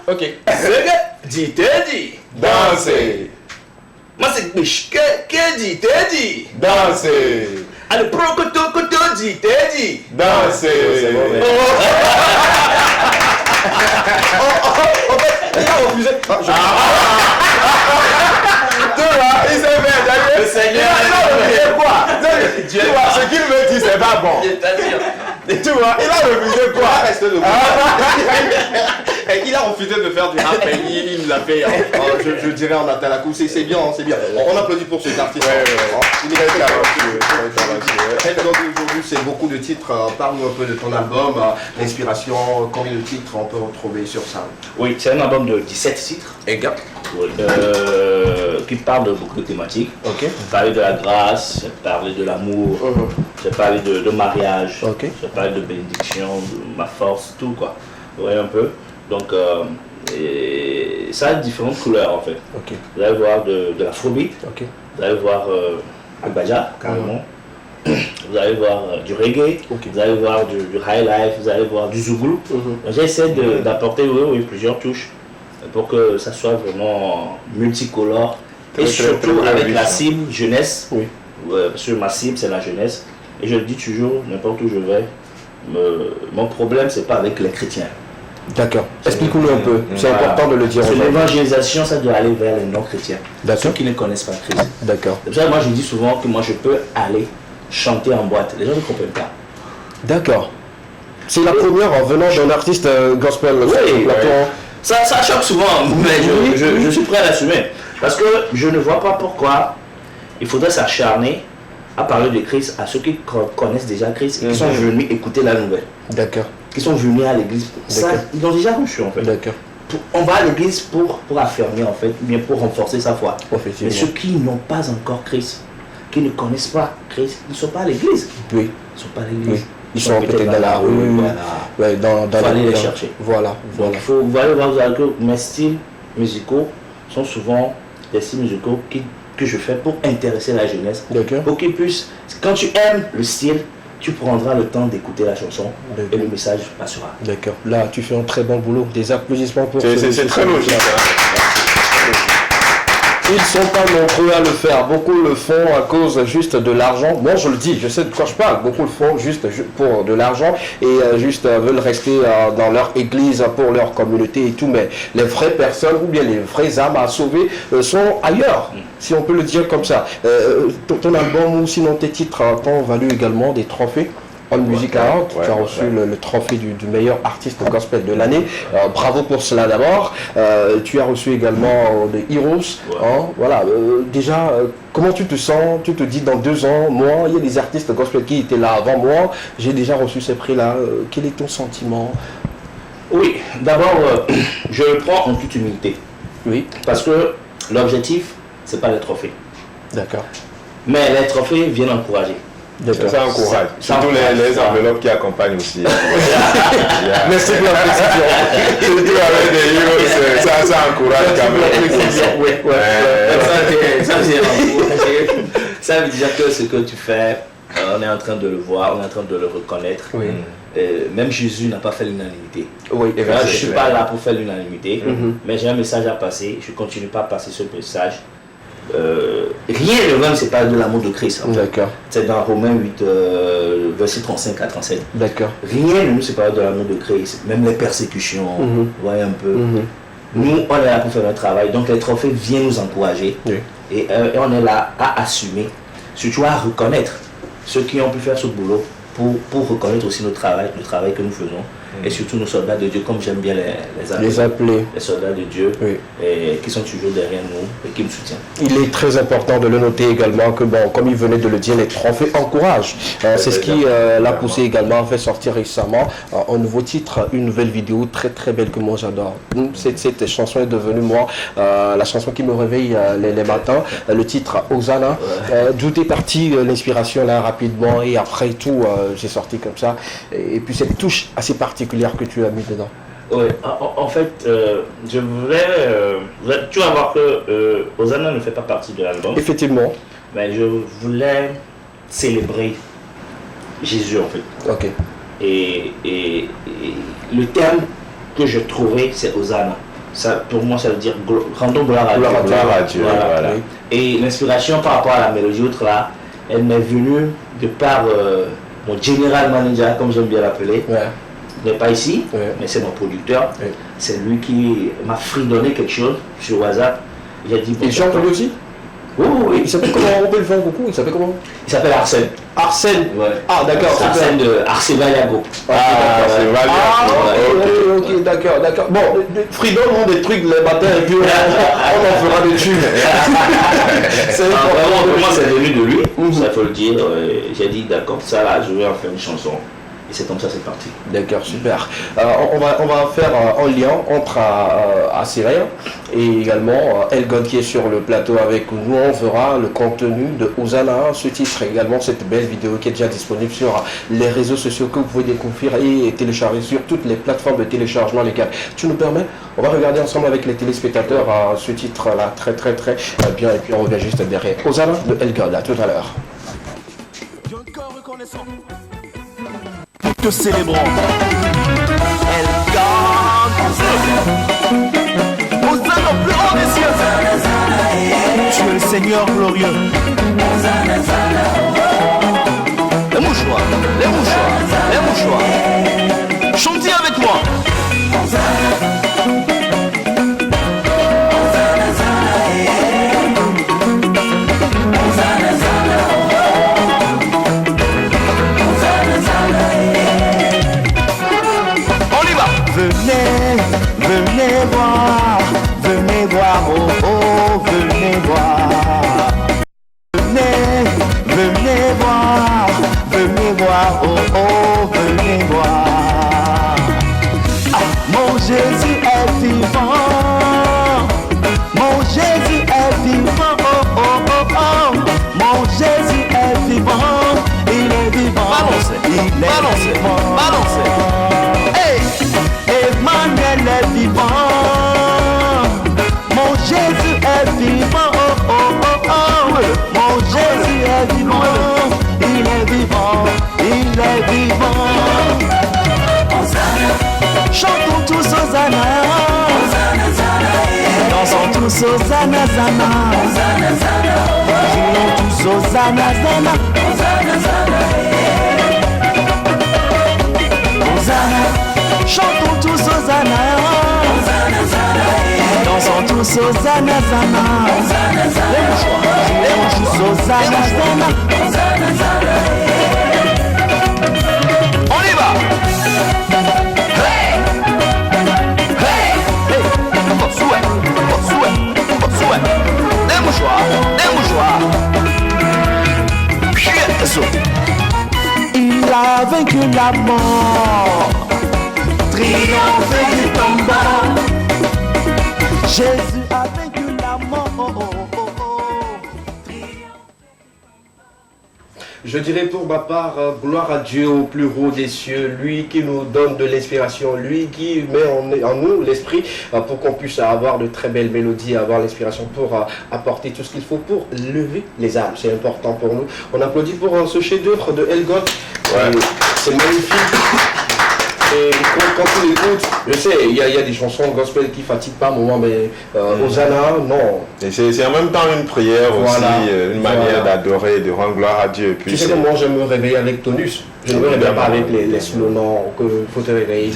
Ok. C'est good. Dit, t'es dit. Danser. Moi, c'est que dit, t'es dit. Danser. Allez, pro koto dit, t'es dit. Danser. Il a refusé. Tu vois, il s'est fait. Le Seigneur. Tu vois, ce qu'il me dit, c'est pas bon. Je t'assure. Et tu vois, il a refusé quoi? Reste debout. Il a refusé de faire du rap, il l'a fait, je dirais en Atalakou, c'est bien, c'est bien. On applaudit pour cet artiste. Il est très talentueux. Donc aujourd'hui, c'est beaucoup de titres. Parle-nous un peu de ton album, l'inspiration, combien de titres on peut retrouver sur ça? Oui, c'est un album de 17 titres. Exact. Oui, qui parle de beaucoup de thématiques. Ok. J'ai parlé de la grâce, j'ai parlé de l'amour, j'ai parlé de mariage, Ok. j'ai parlé de bénédiction, de ma force, tout quoi. Vous voyez un peu. Donc, et ça a différentes couleurs en fait. Ok. Vous allez voir de l'afrobeat, Ok. vous allez voir Agbaja carrément, vous allez voir du reggae, Ok. vous allez voir du high life, vous allez voir du zouglou. J'essaie d'apporter plusieurs touches pour que ça soit vraiment multicolore et surtout avec la cible jeunesse. Oui. Parce que ma cible c'est la jeunesse et je le dis toujours, n'importe où je vais, mon problème c'est pas avec les chrétiens. D'accord. Explique-nous un peu, c'est Voilà. important de le dire. Parce que l'évangélisation ça doit aller vers les non-chrétiens, D'accord. ceux qui ne connaissent pas Christ. D'accord. C'est pour ça que moi je dis souvent que moi je peux aller chanter en boîte, les gens ne comprennent pas. D'accord. C'est la première en venant d'un artiste gospel. Oui, sur le plateau. Ça choque souvent, mais je suis prêt à l'assumer. Parce que je ne vois pas pourquoi il faudrait s'acharner à parler de Christ à ceux qui connaissent déjà Christ et qui sont venus écouter la nouvelle. D'accord. Qui sont venus à l'église. Ça, D'accord. ils l'ont déjà reçu en fait. D'accord. On va à l'église pour affirmer en fait, bien pour renforcer sa foi. Mais Effectivement. ceux qui n'ont pas encore Christ, qui ne connaissent pas Christ, ils ne sont pas à l'église. Oui. Ils ne sont pas à l'église. Oui. Ils sont peut-être dans la rue. Voilà. Ouais, dans Faut aller les dans- chercher. Voilà. Donc Voilà. il faut, vous allez voir, vous allez que mes styles musicaux sont souvent des styles musicaux que je fais pour intéresser la jeunesse. D'accord. Pour qu'ils puissent, quand tu aimes le style, tu prendras le temps d'écouter la chanson et le message passera. D'accord. Là, tu fais un très bon boulot. Des applaudissements pour C'est très logique. Ils sont pas nombreux à le faire. Beaucoup le font à cause juste de l'argent. Moi, je le dis, je sais de quoi je parle. Beaucoup le font juste pour de l'argent et juste veulent rester dans leur église, pour leur communauté et tout. Mais les vraies personnes ou bien les vraies âmes à sauver sont ailleurs, si on peut le dire comme ça. Ton album ou sinon tes titres t'ont valu également des trophées. On Music Award, tu as reçu le trophée du meilleur artiste gospel de l'année. Bravo pour cela d'abord. Tu as reçu également des Heroes. Hein, voilà. Déjà, comment tu te sens? Tu te dis dans 2 ans, moi, il y a des artistes gospel qui étaient là avant moi. J'ai déjà reçu ces prix-là. Quel est ton sentiment? Oui, d'abord, je le prends en toute humilité. Oui. Parce que l'objectif, c'est pas les trophées. D'accord. Mais les trophées viennent encourager. Ça encourage. Surtout les enveloppes qui accompagnent aussi. Merci pour la précision. Surtout avec des héros, ça encourage quand même. Ça veut dire que ce que tu fais, on est en train de le voir, on est en train de le reconnaître. Oui. Même Jésus n'a pas fait l'unanimité. Oui, Je ne suis pas là pour faire l'unanimité, mais j'ai un message à passer. Je ne continue pas à passer ce message. Rien ne va me séparer de l'amour de Christ. En fait. D'accord. C'est dans Romains 8, verset 35 à 37. D'accord. Rien ne nous sépare de l'amour de Christ, même les persécutions, vous voyez un peu. Nous, on est là pour faire notre travail, donc les trophées viennent nous encourager. Oui. Et on est là à assumer, surtout à reconnaître ceux qui ont pu faire ce boulot pour reconnaître aussi le travail que nous faisons. et surtout nos soldats de Dieu, comme j'aime bien Les appeler. Les soldats de Dieu, Oui. et qui sont toujours derrière nous et qui me soutiennent. Il est très important de le noter également que, bon, comme il venait de le dire, les trophées encouragent. C'est ce qui l'a poussé également à faire sortir récemment un nouveau titre, une nouvelle vidéo très très belle que moi j'adore. Cette chanson est devenue, moi, la chanson qui me réveille les matins. Le titre Hosanna. D'où est partie l'inspiration là rapidement et après tout, j'ai sorti comme ça. Et puis cette touche assez particulière que tu as mis dedans. Oui, en fait, je voulais. Tu vas voir que Hosanna ne fait pas partie de l'album. Effectivement. Mais je voulais célébrer Jésus en fait. Ok. Et le terme que je trouvais, c'est Hosanna. Ça, pour moi, ça veut dire rendons gloire à Dieu. Gloire à Dieu, voilà. Oui. Et l'inspiration par rapport à la mélodie autre là, elle m'est venue de par mon general manager, comme j'aime bien l'appeler. Ouais. Il n'est pas ici, Ouais. mais c'est mon producteur. Ouais. C'est lui qui m'a fredonné quelque chose sur WhatsApp. Il a dit. Et Jean lui aussi. Oui, oui. Il s'appelle comment? On peut le faire beaucoup. Il s'appelle comment? Il s'appelle Arsène. Arsène. Ouais. Ah d'accord. C'est Arsène de Arsevaliago. C'est valable. Ok, d'accord. Bon, Freedom ont des trucs les matins et puis on en fera des trucs. C'est Vraiment, pour moi, c'est venu de lui, ça faut le dire. J'ai dit, d'accord, ça là, je vais en faire une chanson. Et c'est comme ça, c'est parti. D'accord, super. On va faire un lien entre Assyria et également Elgon qui est sur le plateau avec nous. On verra le contenu de Hosanna, ce titre également, cette belle vidéo qui est déjà disponible sur les réseaux sociaux que vous pouvez découvrir et télécharger sur toutes les plateformes de téléchargement légal. Tu nous permets? On va regarder ensemble avec les téléspectateurs ce titre-là, très bien, et puis on revient juste derrière. Hosanna de Elgon, à tout à l'heure. Nous te célébrons. Elgon. Hosanna au plus haut des cieux. Tu es le Seigneur glorieux. Les mouchoirs. Chantez avec moi. Venez voir, oh, venez voir. Venez voir, oh, venez voir. Ah, mon Jésus est vivant. Mon Jésus est vivant, oh. Mon Jésus est vivant. Il est vivant. Balancez. Hey, Emmanuel est vivant. Mon Jésus est vivant, oh. Mon Jésus est vivant, il est vivant. Chantons tous Hosanna. Dansons tous Hosanna, Jouons tous Hosanna, Chantons tous Hosanna. Dansons tous Hosanna, Les mouchoirs, Hosanna. On y va. Hey. Bon souhait. Les mouchoirs. Il a vaincu la mort. Triomphe du combat. Jésus a vaincu la mort. Je dirais pour ma part, gloire à Dieu au plus haut des cieux, lui qui nous donne de l'inspiration, lui qui met en nous l'esprit pour qu'on puisse avoir de très belles mélodies, avoir l'inspiration pour apporter tout ce qu'il faut pour lever les âmes. C'est important pour nous. On applaudit pour ce chef-d'œuvre de Elgon. Ouais. C'est magnifique. Et quand tu l'écoutes, je sais, il y a des chansons gospel qui ne fatiguent pas un moment, mais Hosanna, non. Et c'est en même temps une prière aussi, une manière d'adorer, de rendre gloire à Dieu. Et puis tu sais que moi, je me réveille avec tonus. Je ne me réveille pas avec les slow noms qu'il faut te réveiller.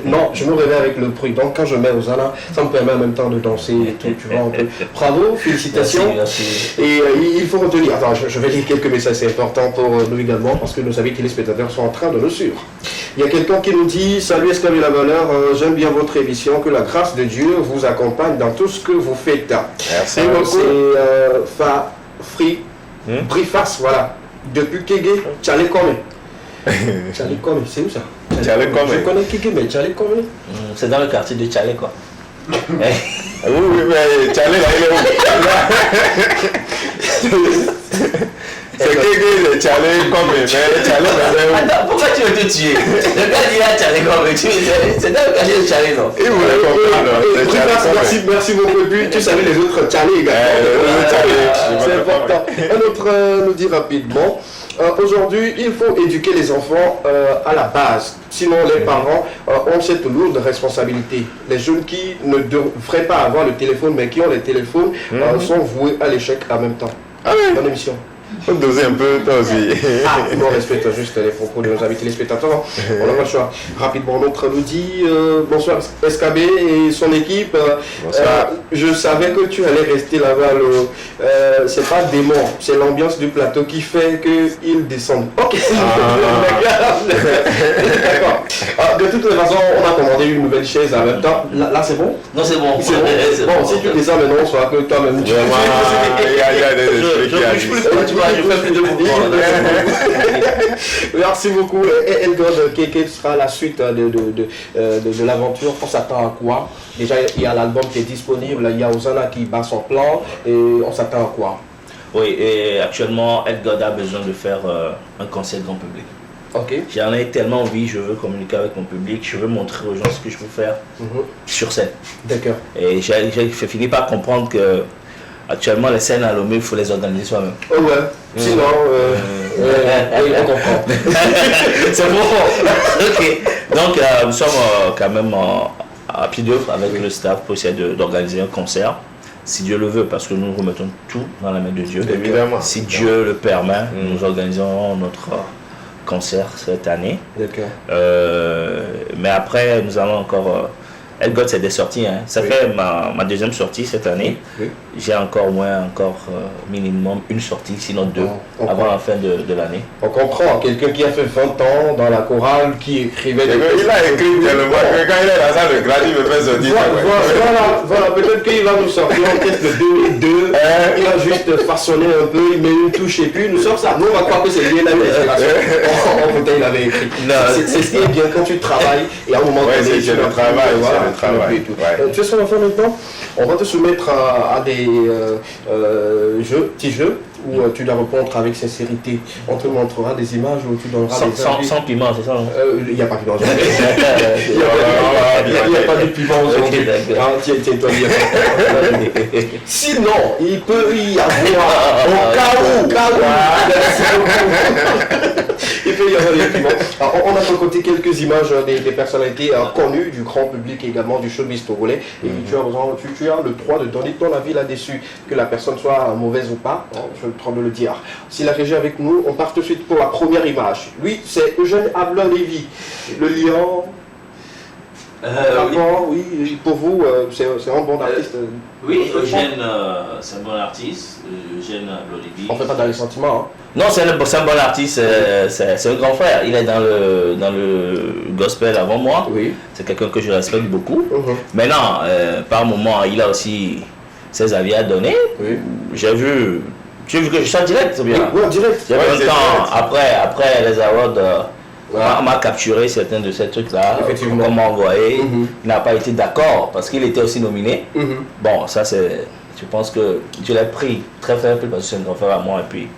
Non, je me réveille avec le bruit. Donc quand je mets Hosanna, ça me permet en même temps de danser et tout, tu vois un peu. Bravo, félicitations. Merci. Et il faut retenir, attends, je vais lire quelques messages, c'est important pour nous également, parce que nos amis téléspectateurs sont en train de nous suivre. Il y a quelqu'un qui nous dit, salut Esclavier la valeur, j'aime bien votre émission, que la grâce de Dieu vous accompagne dans tout ce que vous faites. Merci. C'est Brifas, voilà. Depuis Kégué, Tchalé Kome. Tchalé Kome, c'est où ça? Tchalé Kome. Je connais Kégué, mais Tchalé Kome. C'est dans le quartier de Tchalé, quoi. Oui, mais Tchalé, là, il est où? C'est Kégué, Tchalé Kome, mais Tchalé, là, attends, pourquoi tu veux te tuer? Le gars dit là, Tchalé Kome, c'est dans le quartier de Tchalé, non? il voulait comprendre. Merci beaucoup. Et puis, tu savais les autres Tchalé également. C'est important. Un autre nous dit rapidement. Aujourd'hui, il faut éduquer les enfants à la base. Sinon, les parents ont cette lourde responsabilité. Les jeunes qui ne devraient pas avoir le téléphone, mais qui ont les téléphones, sont voués à l'échec en même temps. Ah oui. Bonne émission. Faut doser un peu, toi aussi. On respecte juste les propos de nos amis téléspectateurs. On n'a pas le choix. Rapidement, notre nous dit bonsoir SKB et son équipe. Je savais que tu allais rester là-bas. C'est pas démon, c'est l'ambiance du plateau qui fait qu'ils descendent. Ok. D'accord. De toutes les façons, on a commandé une nouvelle chaise en même temps. Là c'est bon? Non, c'est bon. C'est bon. Bon, si tu descends maintenant, soit que toi-même. Il y a des trucs qui Je fais plus de mouvements. Merci beaucoup. Elgod, quelle sera la suite de l'aventure? On s'attend à quoi? Déjà, il y a l'album qui est disponible, il y a Ozana qui bat son plan, et on s'attend à quoi? Oui, et actuellement, Elgod a besoin de faire un concert grand public. Ok. J'en ai tellement envie, je veux communiquer avec mon public, je veux montrer aux gens ce que je peux faire sur scène. D'accord. Et j'ai fini par comprendre que actuellement, les scènes à Lomé, il faut les organiser soi-même. Oh ouais, sinon, on comprend. C'est bon. Ok. Donc, nous sommes quand même à pied d'œuvre avec le staff pour essayer d'organiser un concert. Si Dieu le veut, parce que nous remettons tout dans la main de Dieu. Évidemment. Si Dieu le permet, nous organisons notre concert cette année. D'accord. Mais après, nous allons encore... Elgod, c'est des sorties. Hein. Ça fait ma deuxième sortie cette année. Oui. J'ai encore minimum une sortie, sinon deux, avant la fin de l'année. On comprend. Quelqu'un qui a fait 20 ans dans la chorale, qui écrivait... Il a écrit tellement que quand il est dans la salle de grade, il me fait sortir. Voilà, peut-être qu'il va nous sortir en pièce de 2002. Il va juste façonner un peu, il met une touche et puis il nous sort ça. Nous, on va croire que c'est lié à l'inspiration. En bouteille, il avait écrit. C'est ce qui est bien quand tu travailles et à un moment donné, c'est le travail. Travail. Tu es sur l'enfant maintenant? On va te soumettre à des petits jeux où tu dois répondre avec sincérité. On te montrera des images où tu donneras sans piment, c'est ça? Il n'y a pas de piment. Il n'y a pas de piment aujourd'hui. Tiens-toi bien. Sinon, il peut y avoir, au cas où, il peut y avoir des piments. Alors, on a recoté quelques images des personnalités connues du grand public et également du showbiz togolais. Et tu as le droit de donner ton avis là-dessus, que la personne soit mauvaise ou pas. Je le droit de le dire. Si la régie est avec nous, on part tout de suite pour la première image. Lui, c'est Eugène Ablon-Lévy, le lion. Oui, pour vous, c'est un bon artiste. Oui, Eugène, c'est un bon artiste. Eugène Ablon-Lévy. On ne fait pas dans les sentiments. Hein. Non, c'est un bon artiste, c'est un grand frère. Il est dans le gospel avant moi. Oui. C'est quelqu'un que je respecte beaucoup. Maintenant, par moment, il a aussi ses avis à donner. Oui. J'ai vu que je suis en direct, c'est bien. Oui, en direct. J'ai vu un temps, après les awards, on m'a capturé certains de ces trucs-là. On m'a envoyé. Il n'a pas été d'accord parce qu'il était aussi nominé. Bon, ça c'est... Je pense que je l'ai pris très faible parce que c'est un grand frère à moi et puis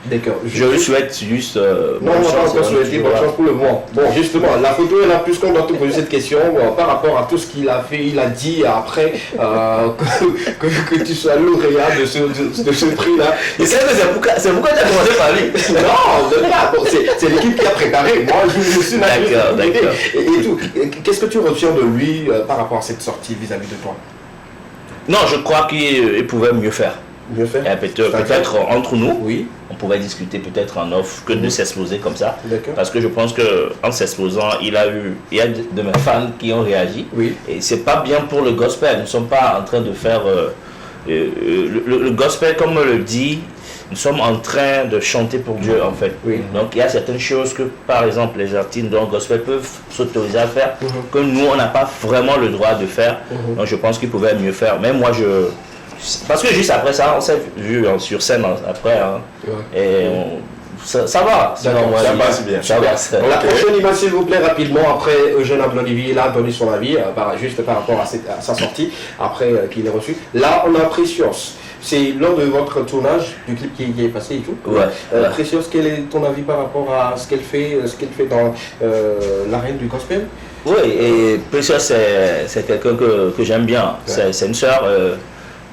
je lui souhaite juste non, on va encore souhaiter bonne chance pour le moment. Bon, justement, la photo est là puisqu'on doit te poser cette question par rapport à tout ce qu'il a fait, il a dit après que tu sois lauréat de ce prix-là. Et c'est pourquoi tu as commencé par lui. Non, c'est l'équipe qui a préparé. Moi, je suis d'accord. Et tout. Qu'est-ce que tu retiens de lui par rapport à cette sortie vis-à-vis de toi? Non, je crois qu'il pouvait mieux faire. Mieux faire. Peut-être entre nous, on pouvait discuter peut-être en off que de s'exposer comme ça. Parce que je pense qu'en s'exposant, il y a de mes fans qui ont réagi. Oui. Et c'est pas bien pour le gospel. Nous ne sommes pas en train de faire le gospel, comme on le dit. nous sommes en train de chanter pour Dieu en fait. Oui. Donc il y a certaines choses que par exemple les artistes dans le gospel peuvent s'autoriser à faire que nous on n'a pas vraiment le droit de faire. Donc je pense qu'ils pouvaient mieux faire. Mais moi parce que juste après ça on s'est vu sur scène après et ça va. Sinon, moi, ça passe bien. Ça va. La prochaine image, s'il vous plaît, rapidement, après Eugène Ablon-Olivier, il a donné son avis, juste par rapport à sa sortie, après qu'il ait reçu. Là, on a Precious. C'est lors de votre tournage du clip qui est passé et tout. Ouais. Precious, quel est ton avis par rapport à ce qu'elle fait dans l'arène du gospel? Oui, et Precious, c'est quelqu'un que j'aime bien. Ouais. C'est une sœur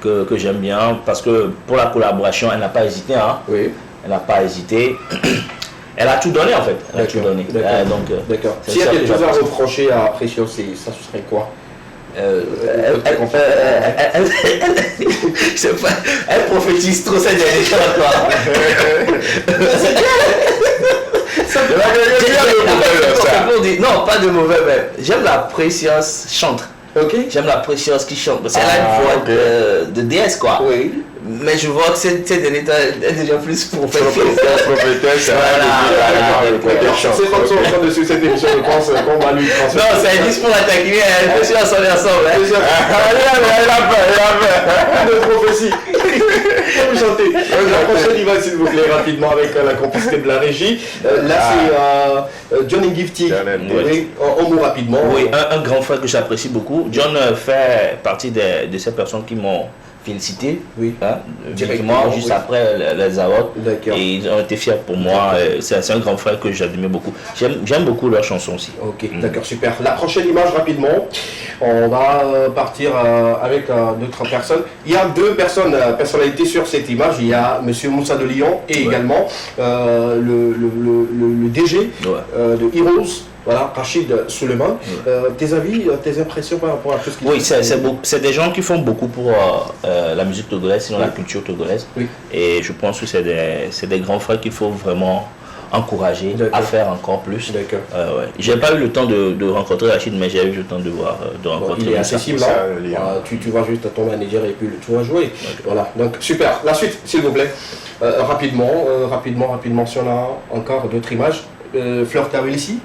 que j'aime bien parce que pour la collaboration, elle n'a pas hésité. Hein. Oui. Elle n'a pas hésité. Elle a tout donné en fait. Elle a tout donné. D'accord. S'il y a quelque chose à reprocher à Precious, ça serait quoi? Elle prophétise trop cette dernière Non, pas de mauvais, mais j'aime la Precious chante. Okay. J'aime la Precious qui chante. Parce qu'elle a une voix de déesse quoi. Oui. Mais je vois que cette dernière elle est déjà plus prophétesse. Prophétesse, c'est comme ça en train de suivre cette émission, je pense qu'on va lui transmettre. Non, c'est juste pour la taquiner, elle est sur ensemble. Elle a peur. De prophétie. Vous chantez. La prochaine image, s'il vous plaît, rapidement, avec la complicité de la régie. Là, c'est Johnny Gifty. En mot rapidement. Oui, un grand frère que j'apprécie beaucoup. John fait partie de ces personnes qui m'ont félicité, directement, juste après les awards. Et ils ont été fiers pour moi. C'est un grand frère que j'admire beaucoup. J'aime beaucoup leurs chansons aussi. Ok, d'accord, super. La prochaine image, rapidement, on va partir avec d'autres personnes. Il y a deux personnalités sur cette image. Il y a Monsieur Moussa de Lyon et également le DG de Heroes. Voilà, Rachid Suleiman. Tes avis, tes impressions par rapport à tout ce qui c'est des gens qui font beaucoup pour la musique togolaise, sinon la culture togolaise. Oui. Et je pense que c'est des grands frères qu'il faut vraiment encourager à faire encore plus. D'accord. J'ai pas eu le temps de rencontrer Rachid, mais j'ai eu le temps de rencontrer. Il est accessible, tu vas juste à ton manager et puis tu vas jouer. Voilà, donc super. La suite, s'il vous plaît. Rapidement, si on a encore d'autres images. Fleur Taouelissi.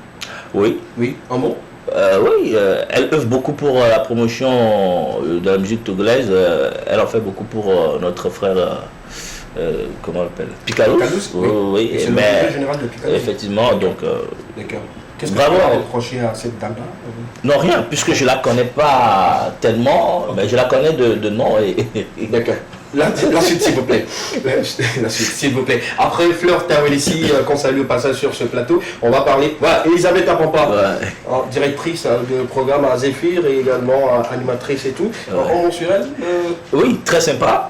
Oui. Oui, un mot. Oui, elle œuvre beaucoup pour la promotion de la musique togolaise. Elle en fait beaucoup pour notre frère, comment on l'appelle, Picalous. Oui, c'est le directeur général de Picalous. Effectivement, donc. D'accord. Qu'est-ce que tu as reproché à cette dame-là? Non, rien, puisque je la connais pas tellement, mais je la connais de nom. D'accord. La suite, s'il vous plaît. La suite, s'il vous plaît. Après Fleur Taouelissi, qu'on salue au passage sur ce plateau, on va parler. Voilà, Elisabeth Apampa, directrice de programme à Zéphyr et également animatrice et tout. On sur elle Oui, très sympa.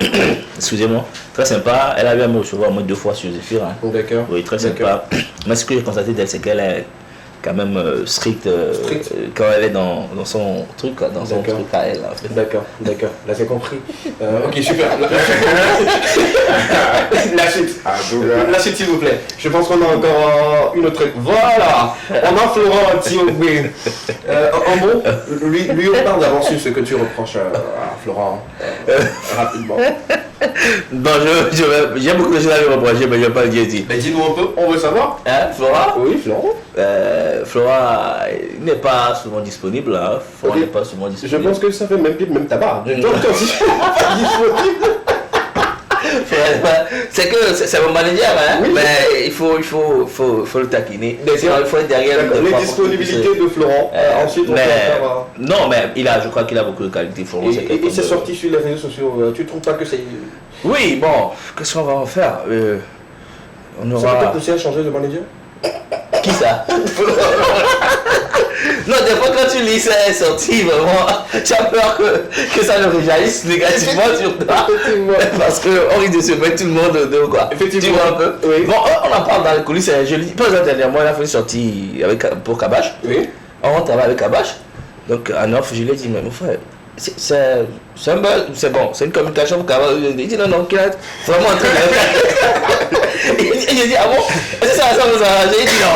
Excusez-moi, très sympa. Elle a eu à me recevoir au moins 2 fois sur Zéphyr. Hein. D'accord. Oui, très sympa. Mais ce que j'ai constaté d'elle, c'est qu'elle est quand même stricte quand elle est dans son truc, dans son truc à elle. En fait. D'accord, là j'ai compris. Ok, super. La suite, s'il vous plaît. Je pense qu'on a encore une autre. Voilà. On a Florent Thiobé. En mot, lui on parle d'avance sur ce que tu reproches à Florent. Rapidement. Bon, j'ai beaucoup de choses à lui reprocher, mais je ne vais pas le dire ici. Mais dis-nous un peu, on veut savoir. Flora? Oui, Florent. Flora n'est pas souvent disponible. Hein. Flora n'est pas souvent disponible. Je pense que ça fait même tabac. Donc, si je ne pas disponible. C'est que c'est mon manager, hein, oui, mais il faut le taquiner. Il faut être derrière. Les disponibilités de Florent. Ensuite, on peut faire, non, mais je crois qu'il a beaucoup de qualité. Florent, et c'est sorti sur les réseaux sociaux. Tu ne trouves pas que c'est... Oui, bon, qu'est-ce qu'on va en faire? On aura... Ça peut-être aussi à changer de manager? Qui ça? Non, des fois quand tu lis ça est sorti, vraiment, tu as peur que ça ne réjaillisse négativement sur toi. Parce qu'on risque de se mettre tout le monde dedans, quoi. Effectivement. Tu vois un peu? Oui. Bon, on en parle dans les coulisses, je lis. Par exemple, dernièrement, il a fait une sortie pour Kabash. Oui. On travaille avec Kabash. Donc, en offre, je lui ai dit, mais mon frère, c'est un buzz, c'est bon, c'est une communication pour Kabash. Il dit non, qu'il a vraiment un truc. Il j'ai dit, ah bon? Est-ce que ça va vous arranger? J'ai dit, non,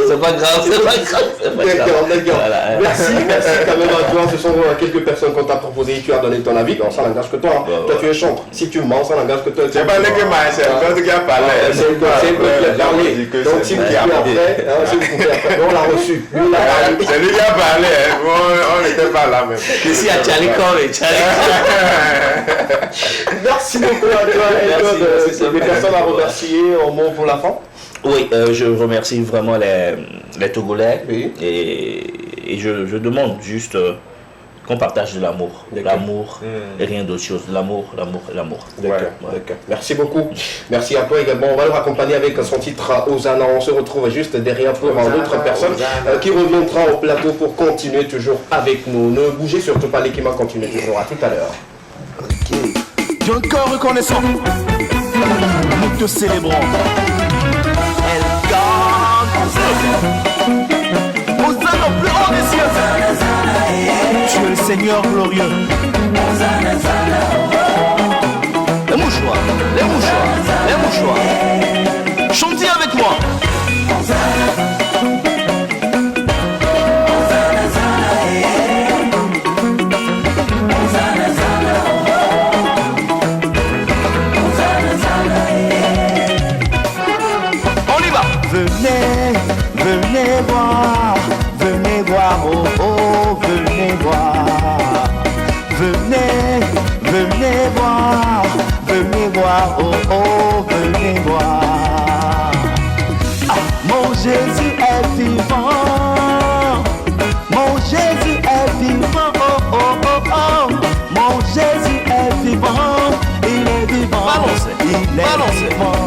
c'est pas grave, c'est pas grave. D'accord. Voilà. Merci quand même à toi. Ce sont quelques personnes qu'on t'a proposé et tu as donné ton avis. Bon, ça n'engage que toi. Toi, tu es chambre. Si tu mens, ça n'engage que toi. C'est pas que moi, c'est toi qui a parlé. C'est toi qui a parlé. Donc, si vous pouvez après, on l'a reçu. C'est lui qui a parlé. On n'était pas là même. Ici à Charlie Corey. Merci beaucoup à toi. Les personnes à remercier au mot pour la fin. Oui, je remercie vraiment les Togolais et je demande juste qu'on partage de l'amour. L'amour et rien d'autre chose. L'amour. D'accord. Merci beaucoup. Merci à toi également. On va le raccompagner avec son titre Hosanna. On se retrouve juste derrière pour une autre personne qui reviendra au plateau pour continuer toujours avec nous. Ne bougez surtout pas, l'équipe continue toujours. À tout à l'heure. Dieu encore reconnaissant, nous te célébrons. Elle gagne. Hosanna au plus haut des cieux. Tu es le Seigneur glorieux. Les mouchoirs. Chantez avec moi. Venez voir, oh, venez voir. Venez voir, oh, venez voir. Ah, mon Jésus est vivant. Mon Jésus est vivant, oh. Mon Jésus est vivant. Il est vivant.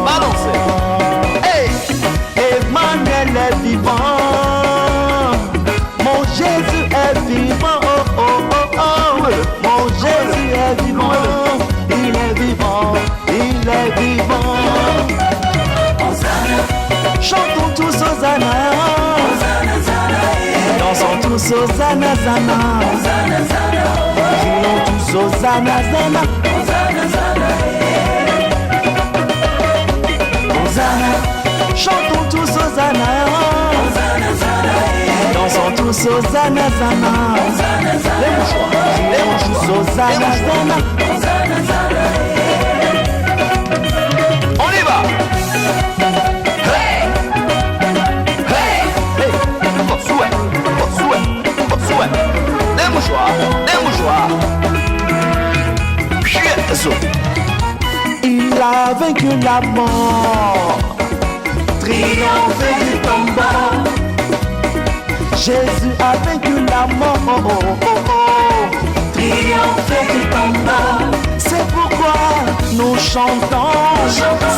Balancez. Hey! Emmanuel est vivant. Mon Jésus est vivant, oh. Mon Jésus est vivant. Il est vivant. Chantons tous Hosanna. Dansons tous Hosanna, Jouons tous Hosanna, Chantons tous Hosanna. Dansons tous Hosanna, Les mouchoirs, Hosanna. On y va. Hey. Souhait. Les mouchoirs. Il a vaincu la mort, triomphé du combat. Jésus a vaincu la mort, triomphé du combat. C'est pourquoi nous chantons,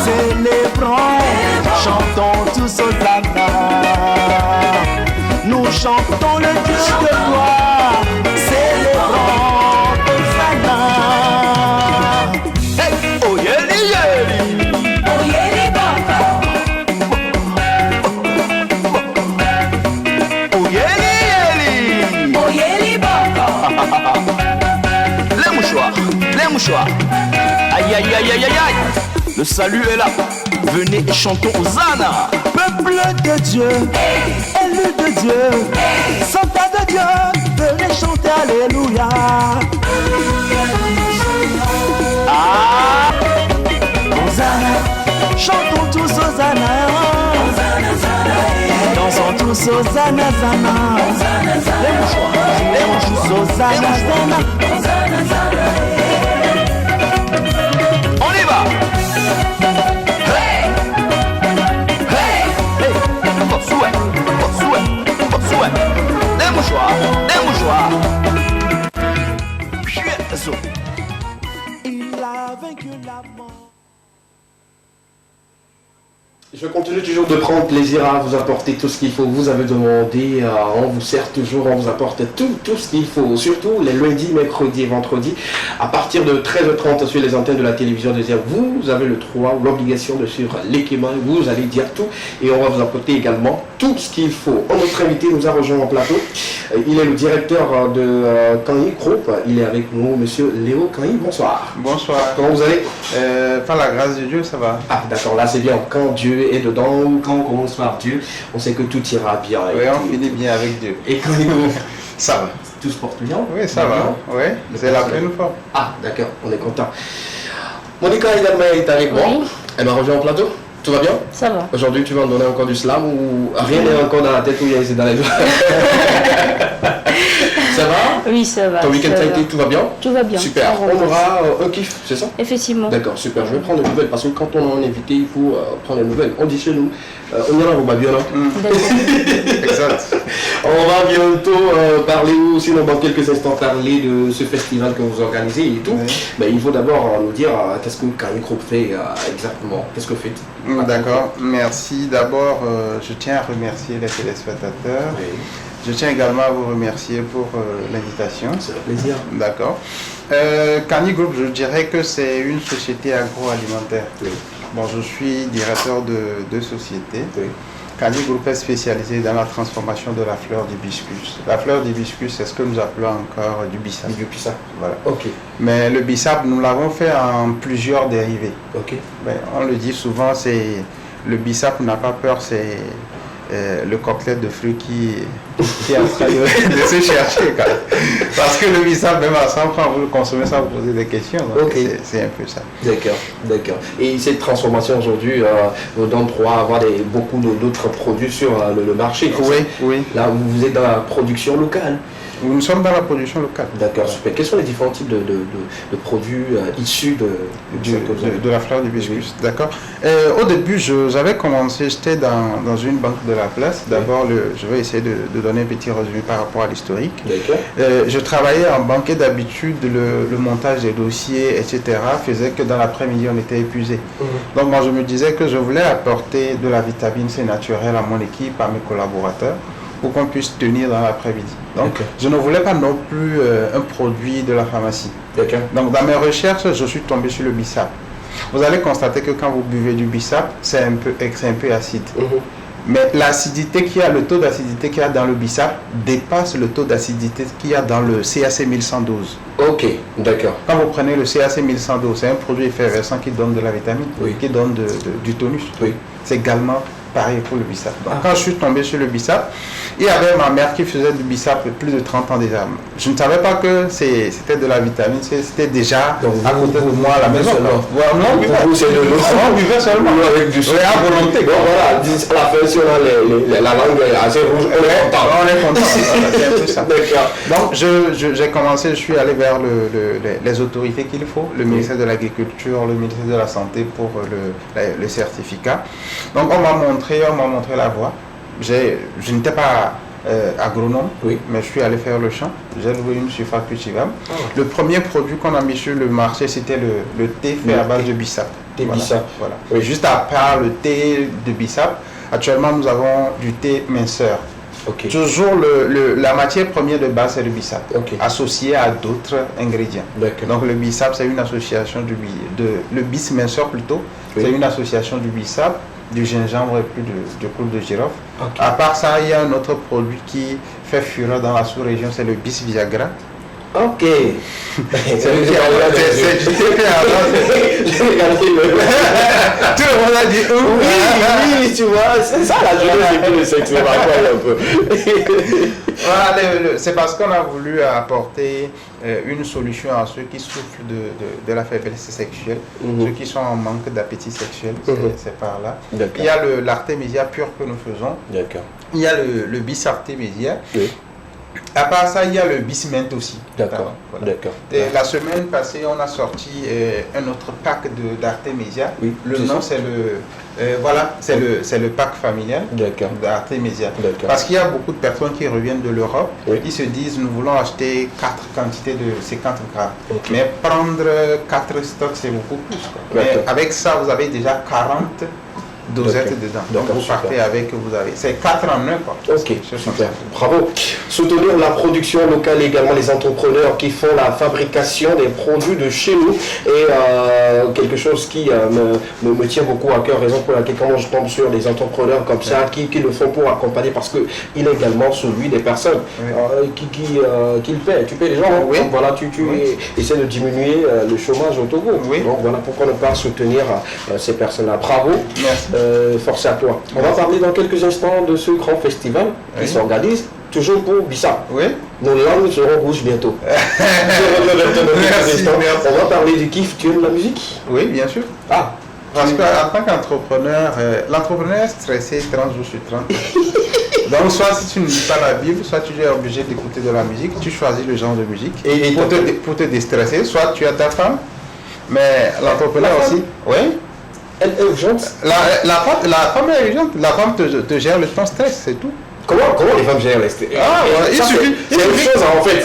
célébrons, chantons tous Hosanna. Nous chantons le Dieu de gloire, célébrons Hosanna. Hey, oh yeli, baba. Oh yeli, baba. Les mouchoirs. Aïe. Le salut est là. Venez et chantons Hosanna. Peuple de Dieu, élu de Dieu, Santa de Dieu, venez chanter Alléluia. Hosanna, chantons tous Hosanna. Dansons tous Hosanna, Les mouchoirs, Hosanna. On y va. Souhait. Les mouchoirs. Il a vaincu la mort. Je continue toujours de prendre plaisir à vous apporter tout ce qu'il faut. Vous avez demandé, on vous sert toujours, on vous apporte tout ce qu'il faut. Surtout les lundis, mercredis et vendredis. À partir de 13h30 sur les antennes de la télévision deuxième, vous avez le droit ou l'obligation de suivre l'équipement. Vous allez dire tout et on va vous apporter également tout ce qu'il faut. Notre invité nous a rejoint en plateau. Il est le directeur de Kanyi Group. Il est avec nous, monsieur Léo Kanyi. Bonsoir. Bonsoir. Comment vous allez? Par la grâce de Dieu, ça va. Ah d'accord, là c'est bien. Quand Dieu est dedans, ou quand on commence par Dieu, on sait que tout ira bien. Oui, on finit bien avec Dieu. Et quand ça va. Tout se porte bien? Oui, ça va. Oui, c'est la pleine forme. Ah d'accord, on est content. Monica également est avec moi. Oui. Elle m'a rejoint en plateau. Tout va bien? Ça va. Aujourd'hui, tu vas me donner encore du slam ou rien n'est encore dans la tête ou bien c'est dans les doigts? Ça va? Oui, ça va. Ton week-end ça ça a va. été, tout va bien? Tout va bien. Super. Ça va. On aura un kiff, c'est ça? Effectivement. D'accord, super. Je vais prendre des nouvelles parce que quand on a un invité, il faut prendre des nouvelles. On dit chez nous, on ira au Babylone. Exact. On va bientôt parler aussi dans quelques instants parler de ce festival que vous organisez et tout. Oui. Mais il faut d'abord nous dire qu'est-ce que Kanyi Group fait exactement. Qu'est-ce que vous faites? D'accord, merci. D'abord, je tiens à remercier les téléspectateurs. Oui. Je tiens également à vous remercier pour l'invitation. C'est un plaisir. D'accord. Kanyi Group, je dirais que c'est une société agroalimentaire. Oui. Bon, je suis directeur de deux sociétés. Oui. Kanyi Group est spécialisé dans la transformation de la fleur d'hibiscus. La fleur d'hibiscus, c'est ce que nous appelons encore du bissap. Du bissap. Voilà. Ok. Mais le bissap, nous l'avons fait en plusieurs dérivés. Ok. Ben, on le dit souvent, c'est le bissap n'a pas peur, c'est le cocktail de fruits qui est en train de se chercher. Quand même. Parce que le bissap, même à 100 francs, vous le consommez sans vous poser des questions. Donc Ok. c'est un peu ça. D'accord, d'accord. Et cette transformation aujourd'hui vous donne droit à avoir beaucoup d'autres produits sur le marché. Oui, oui. Là, vous êtes dans la production locale. Nous sommes dans la production locale. D'accord, super. Quels sont les différents types de produits issus de la fleur d'hibiscus, d'accord. Au début, j'avais commencé, j'étais dans une banque de la place. D'abord, je vais essayer de donner un petit résumé par rapport à l'historique. D'accord. Je travaillais en banque et d'habitude, le montage des dossiers, etc., faisait que dans l'après-midi, on était épuisé. Donc, moi, je me disais que je voulais apporter de la vitamine C naturelle à mon équipe, à mes collaborateurs, pour qu'on puisse tenir dans l'après-midi. Donc, je ne voulais pas non plus un produit de la pharmacie. D'accord. Donc, dans mes recherches, je suis tombé sur le bissap. Vous allez constater que quand vous buvez du bissap, c'est un peu acide. Mais l'acidité qu'il y a, le taux d'acidité qu'il y a dans le bissap dépasse le taux d'acidité qu'il y a dans le CAC 1112. Ok, d'accord. Quand vous prenez le CAC 1112, c'est un produit effervescent qui donne de la vitamine, qui donne du tonus. Oui. C'est également pareil pour le bissap. Donc, quand je suis tombé sur le bissap, il y avait ma mère qui faisait du bissap plus de 30 ans déjà. Je ne savais pas que c'était de la vitamine, c'était déjà à côté de moi à la maison. Non, on buvait seulement. Avec du sucre. À volonté. Bon, voilà, à la fin, si on a la langue assez rouge, on est content. On est content. C'est un peu ça. D'accord. Donc, j'ai commencé, je suis allé vers les autorités qu'il faut, le ministère de l'Agriculture, le ministère de la Santé pour le certificat. Donc, on m'a montré la voie. Je n'étais pas agronome, mais je suis allé faire le champ. J'ai loué une surface cultivable. Le premier produit qu'on a mis sur le marché, c'était le thé fait à base de bissap. Bissap. Voilà. Oui, juste à part le thé de bissap, actuellement nous avons du thé minceur. Toujours la matière première de base c'est le bissap, associé à d'autres ingrédients. Donc le bissap c'est une association le bis minceur plutôt, c'est une association du bissap, du gingembre et plus de poudre de girofle. À part ça, il y a un autre produit qui fait fureur dans la sous-région, c'est le bis Viagra. Ok. C'est du thé fait avant. Tout le monde a dit oui, tu vois, c'est ça la jeunesse et puis le sexe, un peu. Voilà, c'est parce qu'on a voulu apporter une solution à ceux qui souffrent de la faiblesse sexuelle, ceux qui sont en manque d'appétit sexuel, c'est par là. Il y a l'artémisia pure que nous faisons. Il y a le bis artémisia. À part ça, il y a le bis mint aussi. D'accord. Et la semaine passée, on a sorti un autre pack d'artémisia. Le nom, c'est le pack familial d'artémisia. Parce qu'il y a beaucoup de personnes qui reviennent de l'Europe, ils se disent, nous voulons acheter 4 quantités de 50 grammes. Mais prendre 4 stocks, c'est beaucoup plus. Mais avec ça, vous avez déjà 40 dosettes dedans. Donc vous partez avec, c'est 4 en 1 quoi. Ok, super, bravo. Soutenir la production locale et également les entrepreneurs qui font la fabrication des produits de chez nous est quelque chose qui me tient beaucoup à cœur, raison pour laquelle quand je tombe sur des entrepreneurs comme ça qui le font pour accompagner, parce qu'il est également celui des personnes qui le paient. Tu payes les gens, oui. Donc voilà, tu essaies de diminuer le chômage au Togo. Oui. Donc voilà pourquoi ne pas soutenir ces personnes-là. Bravo, force à toi. On va parler dans quelques instants de ce grand festival qui s'organise toujours pour Bissap. Oui. Nos langues seront rouges bientôt. On va parler du kiff. Tu aimes la musique? Oui, bien sûr. Ah. Parce qu'en tant qu'entrepreneur, l'entrepreneur est stressé 30 jours sur 30. Donc soit si tu ne lis pas la Bible, soit tu es obligé d'écouter de la musique, tu choisis le genre de musique et pour te déstresser, soit tu as ta femme, mais l'entrepreneur aussi. Oui. Elle est urgente. La femme est urgente. La femme te gère ton stress, c'est tout. Comment les femmes gèrent les stress? Il suffit. C'est une chose en fait.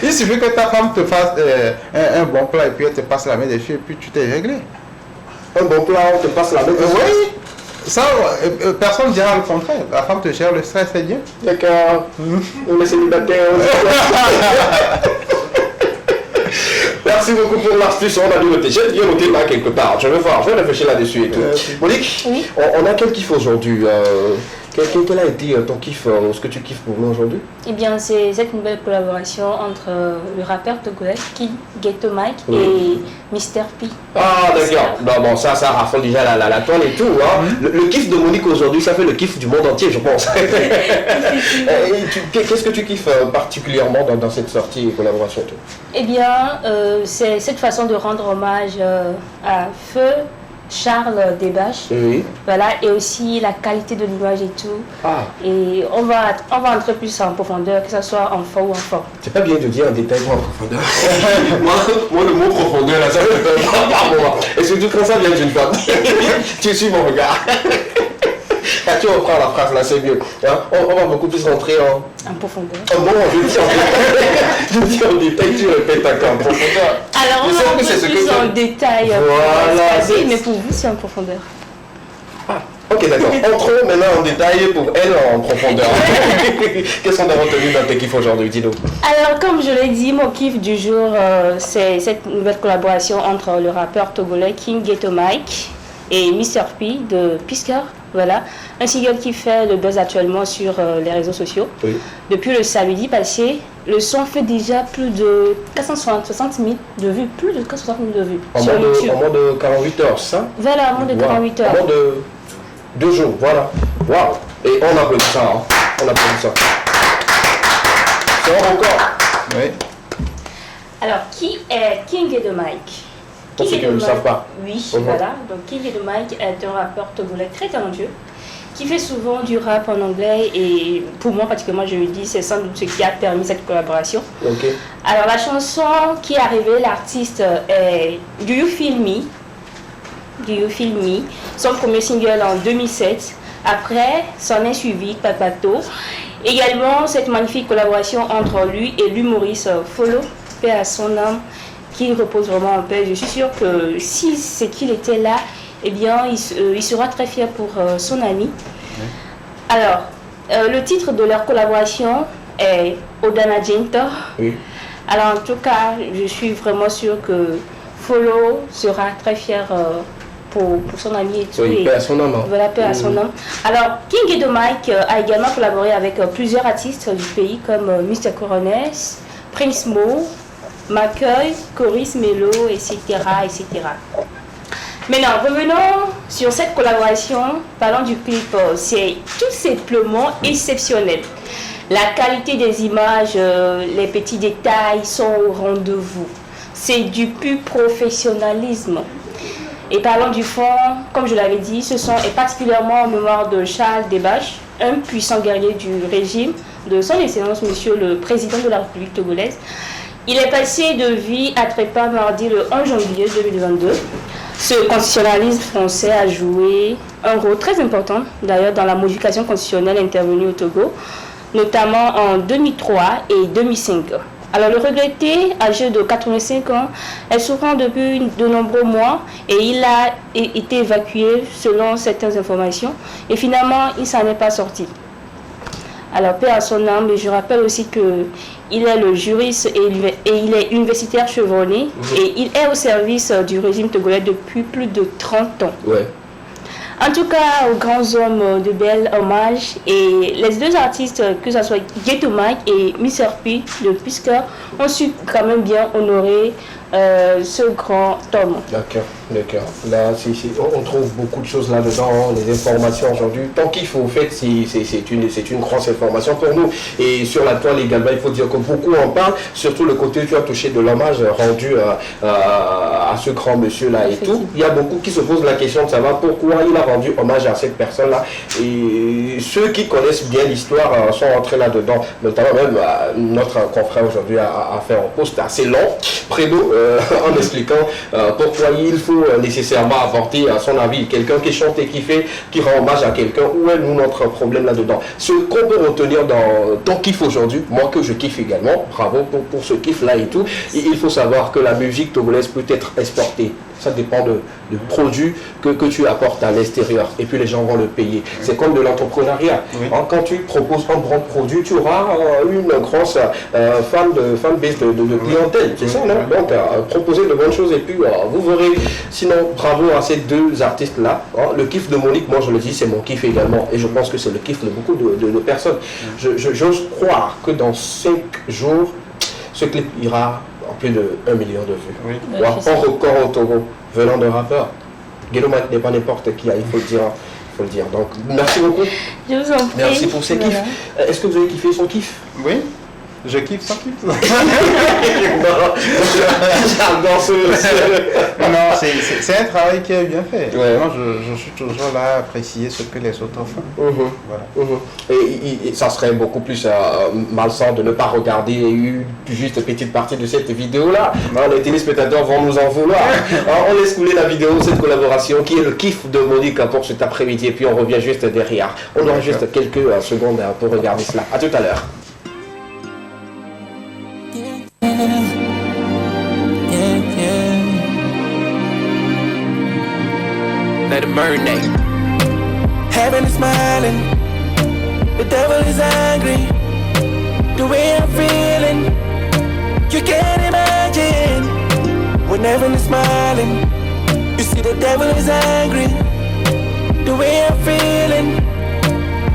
Il suffit que ta femme te fasse un bon plat et puis elle te passe la main dessus et puis tu t'es réglé. Un bon plat, on te passe la main dessus. Oui. Ça, personne ne dira le contraire. La femme te gère le stress, c'est bien. D'accord. On est célibataire. Merci beaucoup pour l'astuce, on a dû noter. J'ai bien noté là quelque part. Je vais voir, je vais réfléchir là-dessus et tout. Monique, oui. On a quel kiff aujourd'hui? Quel a été ton kiff, ce que tu kiffes pour nous aujourd'hui? Eh bien, c'est cette nouvelle collaboration entre le rappeur togolais King Ghetto Mike et Mr P. Ah d'accord, bon ça raffole déjà la toile et tout. Hein. Le kiff de Monique aujourd'hui, ça fait le kiff du monde entier, je pense. Qu'est-ce que tu kiffes particulièrement dans cette sortie et collaboration et tout? Eh bien, c'est cette façon de rendre hommage à Feu Charles Desbaches, oui. Voilà, et aussi la qualité de l'image et tout. Et on va entrer plus en profondeur, que ce soit en fort ou en fort. C'est pas bien de dire en détail ou en profondeur. moi, le mot profondeur, là, ça me fait pas moi. Et surtout quand ça vient d'une femme. Tu suis mon regard. Tu reprends la phrase là, c'est mieux. Hein? On va beaucoup plus rentrer en profondeur. Oh non, je dis en détail, tu répètes encore en profondeur. Alors, on va un peu plus en détail, mais pour vous, c'est en profondeur. Ok, d'accord. Entrons maintenant en détail pour elle en profondeur. Qu'est-ce qu'on a retenu dans tes kiffs aujourd'hui, dis-nous? Alors, comme je l'ai dit, mon kiff du jour, c'est cette nouvelle collaboration entre le rappeur togolais King Ghetto Mike et Mr P de Pisker. Voilà, un single qui fait le buzz actuellement sur les réseaux sociaux. Oui. Depuis le samedi passé, le son fait déjà plus de 460 000 de vues, plus de 460 000 de vues sur YouTube. En moins de 48 heures, ça? Voilà, en moins de 48 heures. En moins de 2 jours, voilà. Waouh! Et on applaudit ça, hein. On applaudit ça. C'est encore. Oui. Alors, qui est King Ghetto Mike? Pour ceux qui ne le savent pas. Oui, voilà. Donc, King Ghetto Mike est un rappeur togolais très talentueux qui fait souvent du rap en anglais et pour moi, particulièrement, je le dis, c'est sans doute ce qui a permis cette collaboration. Ok. Alors, la chanson qui est arrivée, l'artiste est Do You Feel Me? Do You Feel Me? Son premier single en 2007. Après, s'en est suivi Papato. Également, cette magnifique collaboration entre lui et l'humoriste Follow, paix à son âme, qui repose vraiment en paix. Je suis sûre que si c'est qu'il était là, eh bien, il sera très fier pour son ami. Oui. Alors, le titre de leur collaboration est Odana Gento. Oui. Alors, en tout cas, je suis vraiment sûre que Follow sera très fier pour son ami et tout. Oui, paix à son âme. Voilà, paix à son âme. Alors, King Ghetto Mike a également collaboré avec plusieurs artistes du pays comme Mr Coroness, Prince Mo, Mackay, Coris Melo, etc., etc. Maintenant, revenons sur cette collaboration. Parlons du clip. C'est tout simplement exceptionnel. La qualité des images, les petits détails sont au rendez-vous. C'est du pur professionnalisme. Et parlons du fond, comme je l'avais dit, ce son est particulièrement en mémoire de Charles Desbaches, un puissant guerrier du régime de son Excellence, Monsieur le Président de la République togolaise. Il est passé de vie à trépas mardi le 11 janvier 2022. Ce constitutionnaliste français a joué un rôle très important, d'ailleurs, dans la modification constitutionnelle intervenue au Togo, notamment en 2003 et 2005. Alors le regretté, âgé de 85 ans, est souffrant depuis de nombreux mois et il a été évacué selon certaines informations et finalement il s'en est pas sorti. Alors paix à son âme, et je rappelle aussi qu'il est le juriste et il est universitaire chevronné et il est au service du régime togolais depuis plus de 30 ans. Ouais. En tout cas, aux grands hommes de bel hommage, et les deux artistes, que ce soit Ghetto Mike et Mr. P de Pisker, ont su quand même bien honorer ce grand homme. D'accord. Là, on trouve beaucoup de choses là-dedans, les informations aujourd'hui. Tant qu'il faut, au fait, c'est une grosse information pour nous. Et sur la toile également, il faut dire que beaucoup en parlent, surtout le côté tu as touché de l'hommage rendu à ce grand monsieur-là et tout. Il y a beaucoup qui se posent la question de savoir pourquoi il a rendu hommage à cette personne-là. Et ceux qui connaissent bien l'histoire sont entrés là-dedans. Notamment même notre confrère aujourd'hui a fait un post assez long, Prédo, en expliquant pourquoi il faut nécessairement apporter son avis. Quelqu'un qui chante et qui rend hommage à quelqu'un, où est nous notre problème là-dedans. Ce qu'on peut retenir dans ton kiff aujourd'hui, moi que je kiffe également, bravo pour ce kiff-là et tout, et il faut savoir que la musique togolaise peut être exportée. Ça dépend du produit que tu apportes à l'extérieur et puis les gens vont le payer. C'est comme de l'entrepreneuriat. Quand tu proposes un grand produit, tu auras une grosse fanbase de clientèle. C'est ça, non? Donc, proposer de bonnes choses et puis vous verrez. Sinon, bravo à ces deux artistes-là. Le kiff de Monique, moi je le dis, c'est mon kiff également. Et je pense que c'est le kiff de beaucoup de personnes. J'ose croire que dans 5 jours, ce clip ira en plus de 1 million de vues. Un record au Togo, venant de rappeurs. Ghetto Mike n'est pas n'importe qui, il faut le dire. Donc, merci beaucoup. Je vous en prie. Merci pour ces kiffs. Est-ce que vous avez kiffé son kiff? Oui. Je kiffe sans kiff. Non, c'est un travail qui est bien fait. Ouais. Moi, je suis toujours là à apprécier ce que les autres font. Voilà. Et ça serait beaucoup plus malsain de ne pas regarder juste une petite partie de cette vidéo-là. Les téléspectateurs vont nous en vouloir. On laisse couler la vidéo, cette collaboration qui est le kiff de Monique pour cet après-midi. Et puis on revient juste derrière. On aura juste quelques secondes pour regarder cela. À tout à l'heure. Let it marinate. Heaven is smiling, the devil is angry. The way I'm feeling, you can't imagine. When heaven is smiling, you see the devil is angry. The way I'm feeling,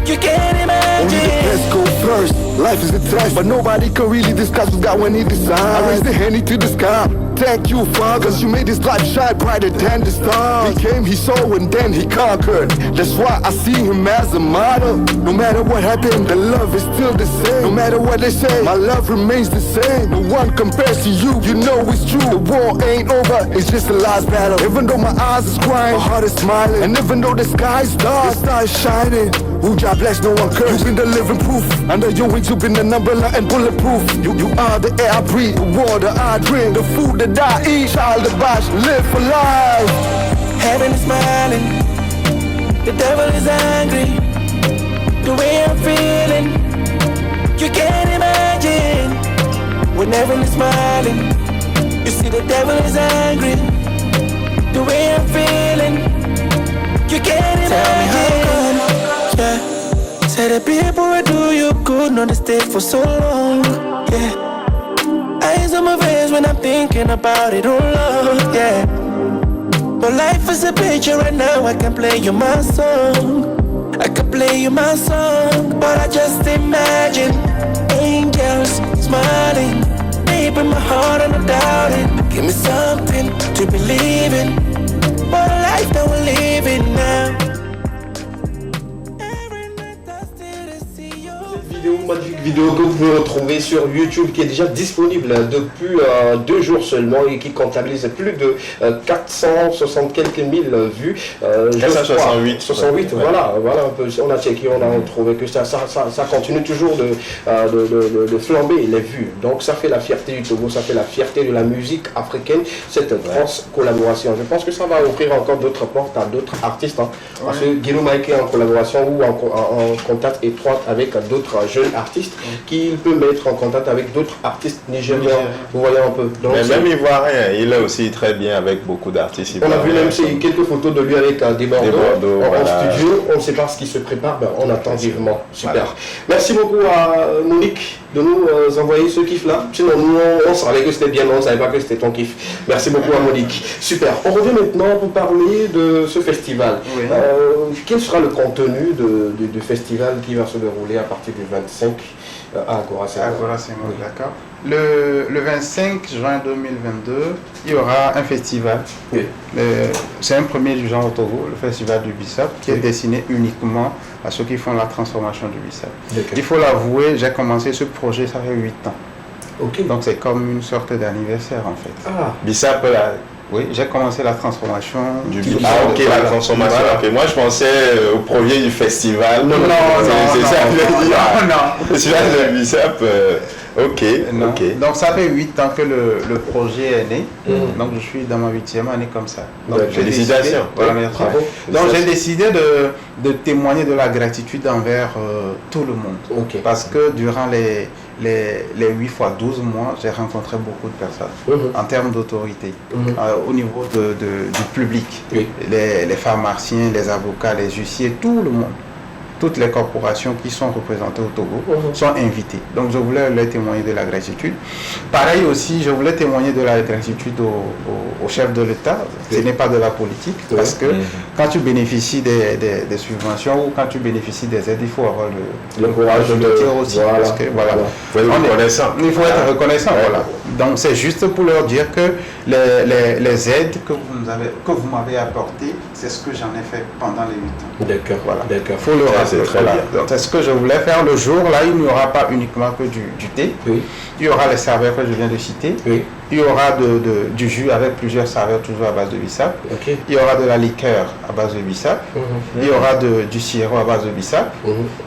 you can't imagine. Only the best go first. Life is a trash, but nobody can really discuss with God when he decides. I raise the hand to the sky. Thank you, Father, cause you made his life shine brighter than the stars. He came, he saw, and then he conquered. That's why I see him as a model. No matter what happened, the love is still the same. No matter what they say, my love remains the same. No one compares to you, you know it's true. The war ain't over, it's just the last battle. Even though my eyes is crying, my heart is smiling. And even though the sky is dark, the star is shining. Who God bless, no one curse. You've been the living proof. Under your wings, you've been the number and bulletproof. You are the air I breathe, the water I drink, the food that I eat. Child of Bash, live for life. Heaven is smiling, the devil is angry. The way I'm feeling, you can't imagine. When heaven is smiling, you see the devil is angry. The way I'm feeling, you can't imagine. Tell me how come, yeah. Say the people who do you good, not to stay for so long, yeah. Eyes on my face when I'm thinking about it, oh Lord, yeah. But life is a picture right now, I can play you my song. I can play you my song, but I just imagine angels smiling deep in my heart and I doubt it. Give me something to believe in, but a life that we're living now. Magnifique vidéo que vous pouvez retrouver sur YouTube qui est déjà disponible depuis 2 jours seulement et qui comptabilise plus de 460 quelques mille vues. 468. Voilà un peu. On a checké, on a retrouvé que ça continue toujours de flamber les vues. Donc ça fait la fierté du Togo, ça fait la fierté de la musique africaine, cette grosse collaboration. Je pense que ça va ouvrir encore d'autres portes à d'autres artistes. Parce que Ghetto Mike est en collaboration ou en contact étroit avec d'autres jeunes artiste, qu'il peut mettre en contact avec d'autres artistes nigériens. Vous voyez un peu. Donc, mais même ivoirien, il est aussi très bien avec beaucoup d'artistes on ivoiriens. a vu même quelques photos de lui avec des Bordeaux en voilà. studio. On ne sait pas ce qui se prépare, on attend vivement. Super. Voilà. Merci beaucoup à Monique de nous envoyer ce kiff-là. Sinon, nous, on savait que c'était bien, on ne savait pas que c'était ton kiff. Merci beaucoup à Monique. Super. On revient maintenant pour parler de ce festival. Oui. Quel sera le contenu du festival qui va se dérouler à partir du 25 à Agora Senghor? Agora Senghor, oui. D'accord. Le 25 juin 2022, il y aura un festival. Oui. C'est un premier du genre au Togo, le festival du Bissap, qui est destiné uniquement à ceux qui font la transformation du Bissap. Il faut l'avouer, j'ai commencé ce projet, ça fait 8 ans. Okay. Donc c'est comme une sorte d'anniversaire en fait. Ah. Bissap, oui, j'ai commencé la transformation du Bissap. Ah ok, la transformation. Voilà. Okay. Moi je pensais au projet du festival. Non, c'est ça que je veux dire. Non. Le festival du Bissap. Ok. Donc ça fait 8 ans que le projet est né. Donc je suis dans ma 8e année comme ça. Donc félicitations. Voilà, merci. Donc j'ai décidé de témoigner de la gratitude envers tout le monde. Parce que durant les 8 fois 12 mois, j'ai rencontré beaucoup de personnes en termes d'autorité. Au niveau du public, les pharmaciens, les avocats, les huissiers, tout le monde. Toutes les corporations qui sont représentées au Togo sont invitées. Donc je voulais leur témoigner de la gratitude. Pareil aussi, je voulais témoigner de la gratitude au chef de l'État. Ce n'est pas de la politique, parce que quand tu bénéficies des subventions ou quand tu bénéficies des aides, il faut avoir le courage de le dire aussi. Voilà. Parce que, voilà. Il faut être reconnaissant. Voilà. Donc c'est juste pour leur dire que les aides que vous m'avez apportées, c'est ce que j'en ai fait pendant les 8 ans. D'accord. Voilà. D'accord. Faut le c'est très bien. C'est ce que je voulais faire le jour. Là, il n'y aura pas uniquement que du thé. Oui. Il y aura les saveurs que je viens de citer. Oui. Il y aura du jus avec plusieurs saveurs, toujours à base de bissap. Okay. Il y aura de la liqueur à base de bissap. Il y aura du sirop à base de bissap.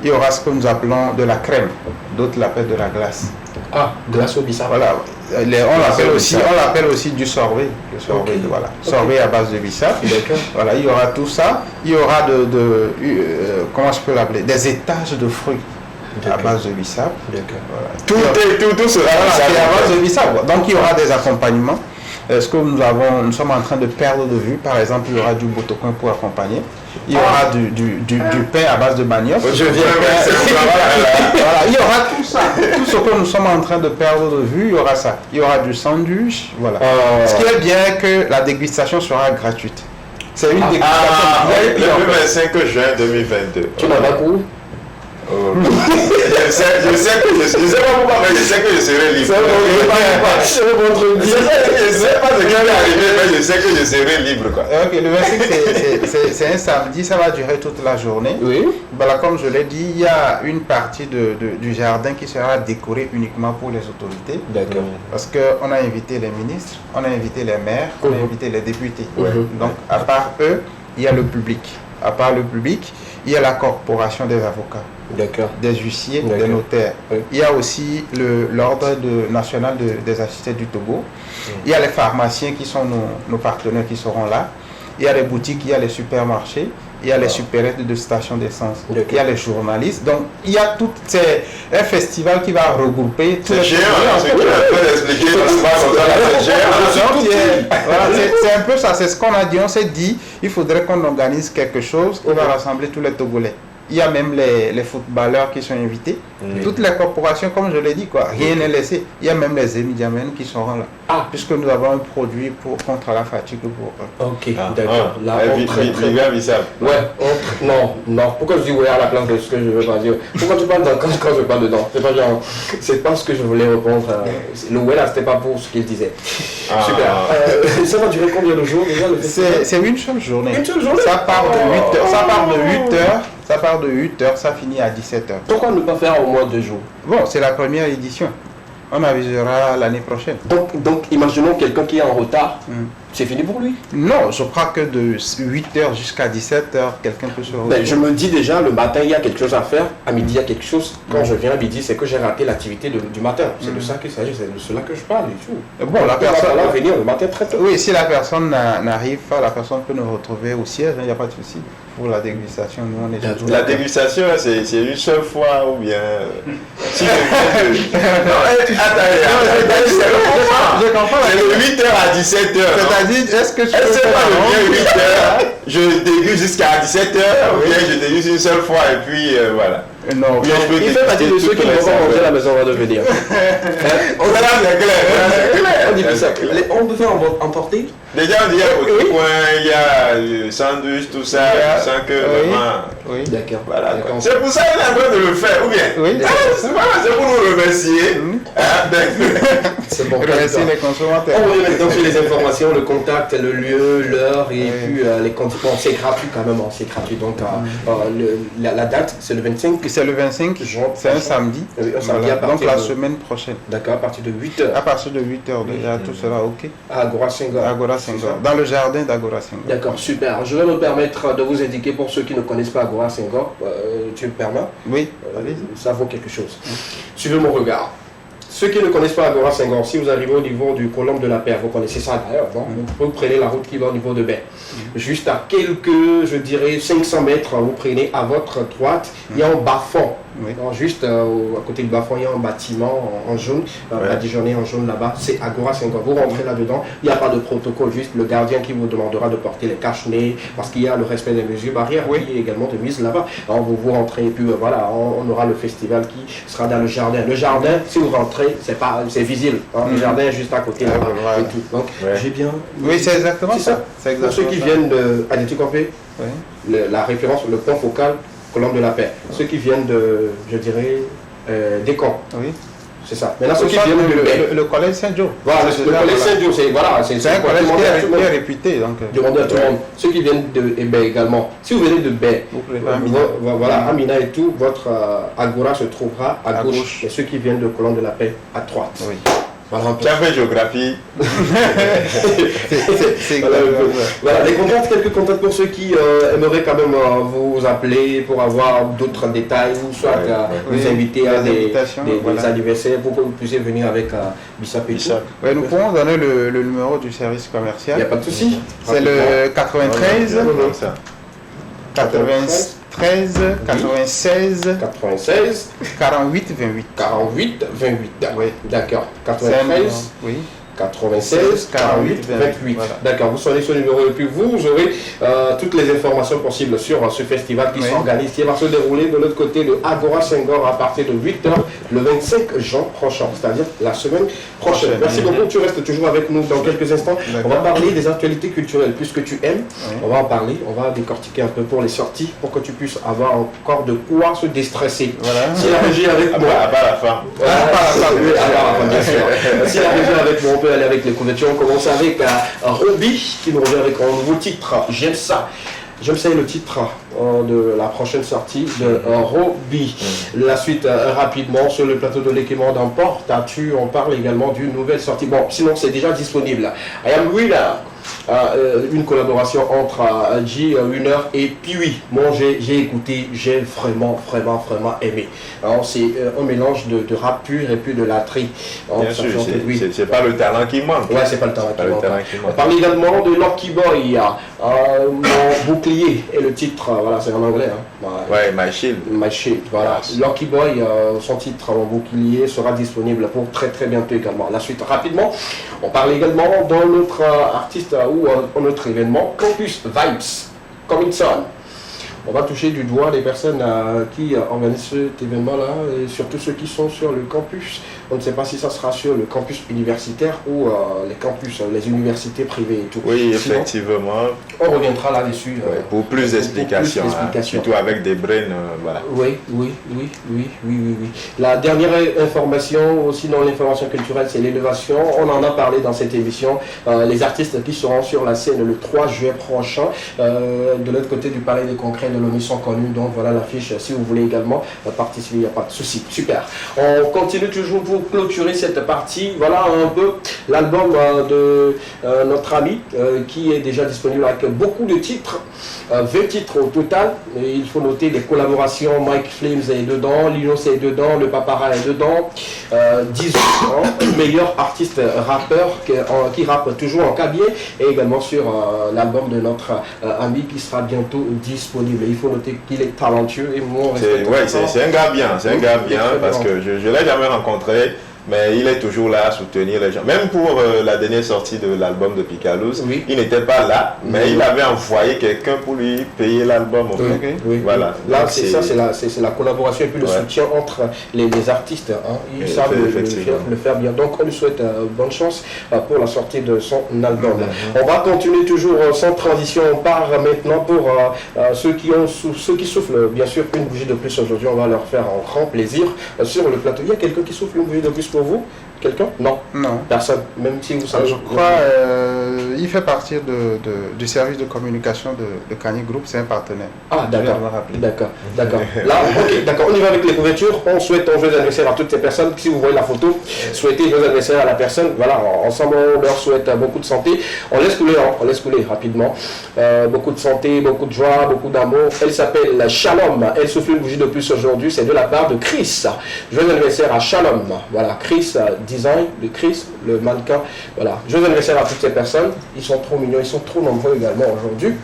Il y aura ce que nous appelons de la crème. D'autres l'appellent de la glace. Ah, glace au bissap. Voilà. On l'appelle aussi du sorbet. Le sorbet, voilà. Sorbet à base de bissap. Voilà, il y aura tout ça. Il y aura comment je peux l'appeler, des étages de fruits à base de bissap. Voilà. Tout sera à base de bissap. Donc il y aura des accompagnements. Ce que nous sommes en train de perdre de vue, par exemple, il y aura du botocoin pour accompagner. Il y aura du pain à base de manioc. Je viens voilà, il y aura tout ça. Tout ce que nous sommes en train de perdre de vue, il y aura ça. Il y aura du sandwich. Voilà. Ce qui est bien que la dégustation sera gratuite. C'est une dégustation. Le 25 juin 2022. Tu n'as pas couru? Je sais pas pourquoi, mais je sais que je serai libre. Je sais pas ce qui va arriver, mais je sais que je serai libre. Ok, le 25 c'est un samedi, ça va durer toute la journée. Oui. Voilà, comme je l'ai dit, il y a une partie du jardin qui sera décorée uniquement pour les autorités. D'accord. Parce qu'on a invité les ministres, on a invité les maires, on a invité les députés. Donc, à part eux, il y a le public. À part le public, il y a la corporation des avocats, des huissiers, des notaires. Il y a aussi l'ordre national des assistés du Togo. Il y a les pharmaciens qui sont nos partenaires qui seront là. Il y a les boutiques, il y a les supermarchés, il y a les supérettes de stations d'essence, il y a les journalistes. Donc il y a un festival qui va regrouper tous les c'est un peu ça, c'est ce qu'on a dit. On s'est dit, il faudrait qu'on organise quelque chose qui va rassembler tous les Togolais. Il y a même les footballeurs qui sont invités. Toutes les corporations, comme je l'ai dit, rien n'est laissé. Il y a même les émidiamènes qui seront là. Puisque nous avons un produit contre la fatigue pour eux. Ok, d'accord. Non. Pourquoi je dis ouais à la place de ce que je veux pas dire? Pourquoi tu parles quand je parle dedans? C'est pas ce que je voulais répondre. Le ouais là, c'était pas pour ce qu'il disait. Super. Ça va durer combien de jours déjà? C'est une seule journée. Une seule journée? Ça part de 8h. Ça part de 8h. Ça part de 8h, ça finit à 17h. Pourquoi ne pas faire au moins 2 jours? Bon, c'est la première édition. On avisera l'année prochaine. Donc imaginons quelqu'un qui est en retard. C'est fini pour lui. Non, je crois que de 8h jusqu'à 17h, quelqu'un peut se retrouver. Ben, je me dis déjà, le matin, il y a quelque chose à faire. À midi, il y a quelque chose. Quand je viens à midi, c'est que j'ai raté l'activité du matin. C'est de ça qu'il s'agit, c'est de cela que je parle et tout. Bon, la personne va venir le matin très tôt. Oui, si la personne n'arrive pas, la personne peut nous retrouver au siège, il n'y a pas de souci. Pour la dégustation, nous on est toujours La dégustation, c'est une seule fois ou bien. Si je comprends. C'est de 8h à 17h. C'est-à-dire, est-ce que je peux pas le 8h, je déguste jusqu'à 17h, ou bien je déguste une seule fois et puis voilà. Non, il fait partie de ceux qui ne vont pas manger à la maison avant de venir. On dit ça. On peut faire emporter. Déjà, on dit il y a sandwich, tout ça, sans que vraiment. Oui, d'accord. Voilà. C'est pour ça qu'il est en train de le faire, ou bien? Oui, c'est pour nous remercier. C'est bon. Remercier les consommateurs. On revient maintenant sur les informations, le contact, le lieu, l'heure et puis les conditions. Bon, c'est gratuit quand même, c'est gratuit. Donc la date, c'est le 25. C'est le 25, c'est un samedi. Oui, un samedi à partir donc la semaine prochaine. D'accord, à partir de 8h. À partir de 8h déjà, tout sera ok. À Agora Senghor. Agora Senghor. Dans le jardin d'Agora Senghor. D'accord, super. Je vais me permettre de vous indiquer pour ceux qui ne connaissent pas Agora Senghor. Tu me permets? Oui. Ça vaut quelque chose. Suivez mon regard. Ceux qui ne connaissent pas Agora Senghor, si vous arrivez au niveau du colombe de la Paix, vous connaissez ça d'ailleurs, vous prenez la route qui va au niveau de Baie. Juste à quelques, je dirais, 500 mètres, vous prenez à votre droite, il y a un bas-fond. Alors, juste à côté du bas-fond, il y a un bâtiment en jaune, badigeonné en jaune là-bas, c'est Agora Senghor. Vous rentrez là-dedans, il n'y a pas de protocole, juste le gardien qui vous demandera de porter les cache-nez, parce qu'il y a le respect des mesures barrières qui est également de mise là-bas. Alors vous rentrez et puis voilà, on aura le festival qui sera dans le jardin. Le jardin, si vous rentrez, c'est visible. Le jardin est juste à côté là-bas et tout. Donc j'ai bien. Oui, c'est exactement ça. Pour ceux qui viennent de Adéti Campé, la référence, le point focal, Colombe de la Paix. Ceux qui viennent de, je dirais, des camps. Oui. C'est ça. Maintenant, ceux qui viennent de le collège Saint-Jean. Voilà, le collège Saint-Jean, c'est un collège qui est réputé. Demandez à tout le monde. Ceux qui viennent de Baie également. Si vous venez de Baie, voilà, Amina et tout, votre Agora se trouvera à gauche. Et ceux qui viennent de Colombe de la Paix, à droite. Oui. Tu as fait géographie. Voilà, les contacts, quelques contacts pour ceux qui aimeraient quand même vous appeler pour avoir d'autres détails ou soit vous inviter à des anniversaires pour que vous puissiez venir avec Bissap et tout. Nous pouvons donner le numéro du service commercial. Il n'y a pas de souci. C'est le 93 96 48 28. 48 28. Oui. D'accord. 93 oui. 96 48 28. Voilà. D'accord, vous sonnez ce numéro et puis vous aurez toutes les informations possibles sur ce festival qui s'organise, qui va se dérouler de l'autre côté de Agora Senghor à partir de 8h le 25 juin prochain, c'est-à-dire la semaine prochaine. Merci beaucoup, tu restes toujours avec nous dans quelques instants. On va parler des actualités culturelles, puisque tu aimes, on va en parler, on va décortiquer un peu pour les sorties, pour que tu puisses avoir encore de quoi se déstresser. Voilà. Si la régie est avec moi... À part la fin. Bien sûr. Si la régie est avec moi, on peut aller avec les couvertures. On commence avec Roby qui nous revient avec un nouveau titre. J'aime ça. J'aime ça, le titre de la prochaine sortie de Roby. La suite rapidement sur le plateau de l'Équimand d'Emporte. On parle également d'une nouvelle sortie. Bon, sinon c'est déjà disponible. I Am Winner. Une collaboration entre G Winner et Piwi. Moi j'ai écouté, j'ai vraiment aimé. C'est un mélange de rap pur et puis de la tri. Bien sûr, c'est pas le talent qui manque. Ouais, c'est pas le talent qui manque. On parle également de Lucky Boy, mon bouclier et le titre, voilà, c'est en anglais. Ouais, My Shield. My Shield, voilà. Lucky Boy, son titre, mon bouclier, sera disponible pour très bientôt également. La suite rapidement. On parle également dans notre artiste ou notre événement Campus Vibes Coming Soon. On va toucher du doigt les personnes qui organisent cet événement-là, et surtout ceux qui sont sur le campus. On ne sait pas si ça sera sur le campus universitaire ou les campus, les universités privées et tout. Oui, effectivement. On reviendra là-dessus. Pour plus d'explications, surtout avec des brains, voilà. Oui. La dernière information, aussi dans l'information culturelle, c'est l'élévation. On en a parlé dans cette émission. Les artistes qui seront sur la scène le 3 juillet prochain, de l'autre côté du Palais des Congrès de l'ONU sont connus. Donc voilà l'affiche. Si vous voulez également participer, il n'y a pas de souci. Super. On continue toujours pour clôturer cette partie. Voilà un peu l'album de notre ami qui est déjà disponible avec beaucoup de titres. 20 titres au total. Et il faut noter des collaborations. Mike Flames est dedans, Linos est dedans, le Papara est dedans. 18 meilleurs artistes rappeurs qui rappent toujours en cabier et également sur l'album de notre ami qui sera bientôt disponible. Il faut noter qu'il est talentueux et moi c'est un gars bien, parce que je ne l'ai jamais rencontré. Mais il est toujours là à soutenir les gens. Même pour la dernière sortie de l'album de Picalouz, il n'était pas là, mais il avait envoyé quelqu'un pour lui payer l'album. Voilà. Là, c'est la collaboration et puis le soutien entre les artistes. Hein. Ils savent le faire bien. Donc, on lui souhaite bonne chance pour la sortie de son album. On va continuer toujours sans transition. On part maintenant pour ceux qui soufflent, bien sûr, une bougie de plus aujourd'hui. On va leur faire un grand plaisir sur le plateau. Il y a quelqu'un qui souffle une bougie de plus pour vous? Quelqu'un? Non. Personne. Même si vous savez. Je crois il fait partie du service de communication de Kanye Group, c'est un partenaire. Ah, d'accord. D'accord. Là, ok, d'accord. On y va avec les couvertures. On souhaite un joyeux anniversaire à toutes ces personnes. Si vous voyez la photo, souhaitez joyeux anniversaire à la personne. Voilà, ensemble, on leur souhaite beaucoup de santé. On laisse couler rapidement. Beaucoup de santé, beaucoup de joie, beaucoup d'amour. Elle s'appelle Shalom. Elle souffle une bougie de plus aujourd'hui. C'est de la part de Chris. Joyeux anniversaire à Shalom. Voilà, Chris Design de Chris, le mannequin. Voilà, joyeux anniversaire à toutes ces personnes. Ils sont trop mignons, ils sont trop nombreux également aujourd'hui.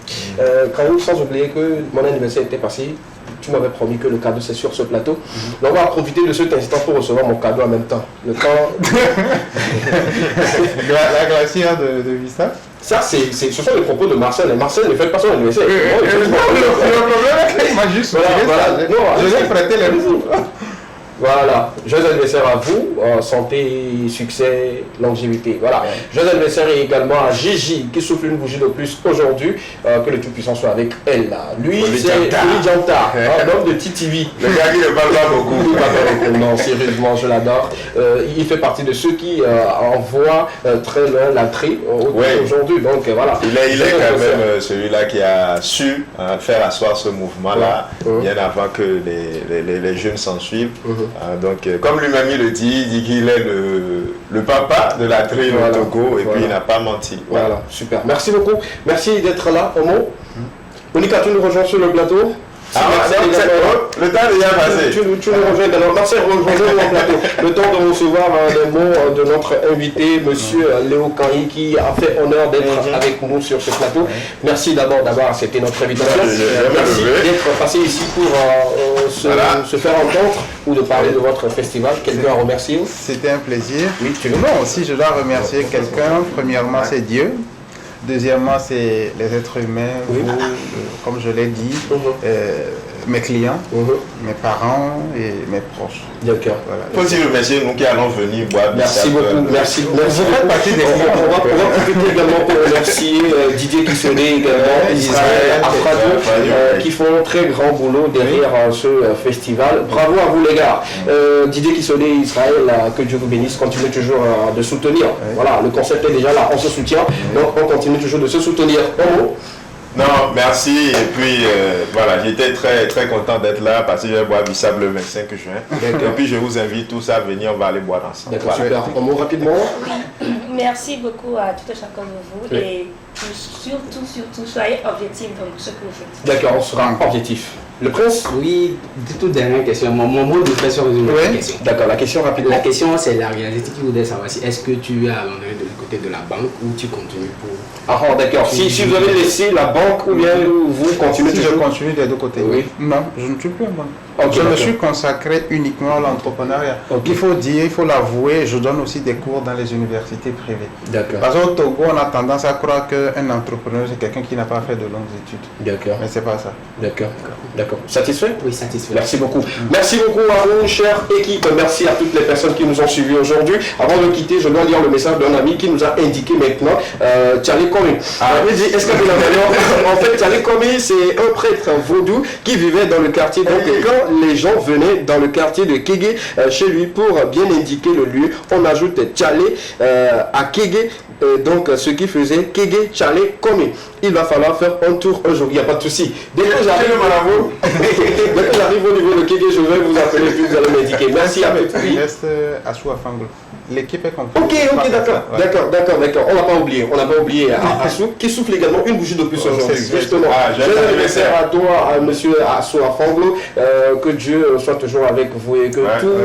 Sans oublier que mon anniversaire était passé, tu m'avais promis que le cadeau c'est sur ce plateau. Donc on va profiter de cet instant pour recevoir mon cadeau en même temps. Le temps. La glacière de Vista. Ça, ce sont les propos de Marcel. Et Marcel ne fait pas son anniversaire. Moi, juste, je vais prêter les réseaux. Voilà, joyeux anniversaire à vous, santé, succès, longévité. Voilà, joyeux anniversaire également à Gigi qui souffle une bougie de plus aujourd'hui, que le Tout-Puissant soit avec elle. Lui, c'est Oli Dianta, l'homme de TTV. Le gars qui ne parle pas beaucoup. Non, sérieusement, je l'adore. Il fait partie de ceux qui envoient très loin la tri aujourd'hui. Donc voilà. Il est quand même celui-là qui a su faire asseoir ce mouvement-là bien avant que les jeunes s'en suivent. Donc, comme lui-même il le dit, il dit qu'il est le papa de la tri au Togo et puis il n'a pas menti. Voilà, super. Merci beaucoup. Merci d'être là, Omo. Monica, tu nous rejoins sur le plateau. Le temps est déjà passé. Tu nous rejoins également. Marcel, rejoins-nous en plateau. Le temps de recevoir les mots de notre invité, monsieur Léo Kanyi, qui a fait honneur d'être avec nous sur ce plateau. Merci d'abord d'avoir accepté notre invitation. Merci d'être passé ici pour se faire entendre ou de parler de votre festival. Quelqu'un à remercier? C'était un plaisir. Oui, non, aussi je dois remercier quelqu'un. Premièrement, c'est Dieu. Deuxièmement, c'est les êtres humains, vous, comme je l'ai dit, mes clients, mes parents et mes proches. D'accord. Voilà. Faut aussi remercier nous qui allons venir boire. Merci beaucoup. Merci. Vous faites partie des clients. On va profiter également pour remercier Didier Kissodé également, Israël, Afradou, qui font un très grand boulot derrière ce festival. Bravo à vous les gars. Didier Kissodé, Israël, que Dieu vous bénisse, continuez toujours de soutenir. Voilà, le concept est déjà là, on se soutient, donc on continue toujours de se soutenir. Non, merci. Et puis, voilà, j'étais très content d'être là parce que je vais boire Bissap le 25 juin. Et puis, je vous invite tous à venir, on va aller boire ensemble. D'accord, super. Un mot rapidement. Merci beaucoup à tout et chacun de vous. Et surtout, soyez objectifs dans ce que vous faites. D'accord, on sera objectif. Le prince? Oui, toute dernière question. Mon mot de pression résume la question. D'accord, la question rapidement. La question, c'est la réalité qui voudrait savoir si est-ce que tu as abandonné de côté de la banque ou tu continues pour... Ah, d'accord. Si vous avez laissé la banque ou bien vous continuez toujours... Je continue des deux côtés. Oui. Non, je ne suis plus en banque. Je me suis consacré uniquement à l'entrepreneuriat. Il faut dire, il faut l'avouer, je donne aussi des cours dans les universités privées. D'accord. Parce qu'au Togo, on a tendance à croire qu'un entrepreneur, c'est quelqu'un qui n'a pas fait de longues études. D'accord. Mais c'est pas ça. D'accord. Satisfait? Oui, satisfait. Merci beaucoup. Merci beaucoup à vous, chère équipe. Merci à toutes les personnes qui nous ont suivis aujourd'hui. Avant de quitter, je dois lire le message d'un ami qui nous a indiqué maintenant, Charlie Komi. Est-ce que vous l'avez? En fait, Charlie Komi, c'est un prêtre vaudou qui vivait dans le quartier. Donc, quand les gens venaient dans le quartier de Kégué chez lui pour bien indiquer le lieu, on ajoute Tchalé à Kégué. Donc, ce qui faisait Kégué Tchalé Comé. Il va falloir faire un tour un jour, il n'y a pas de souci. Dès que j'arrive au niveau de Kéké, je vais vous appeler puis vous allez m'indiquer. Merci à tous. Il reste Assou Afanglo. L'équipe est complète. Ok, d'accord. On n'a pas oublié Assou qui souffle également une bougie de plus aujourd'hui. Justement, joyeux anniversaire à toi, à monsieur Assou Afanglo. Que Dieu soit toujours avec vous et que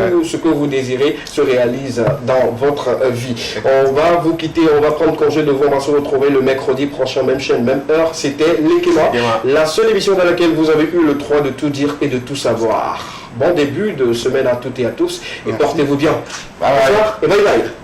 tout ce que vous désirez se réalise dans votre vie. On va vous quitter, on va prendre congé de vous. On va se retrouver le mercredi prochain, même chaîne, même heure. C'était Lekema, la seule émission dans laquelle vous avez eu le droit de tout dire et de tout savoir. Bon début de semaine à toutes et à tous et portez-vous bien. Au revoir et bye bye.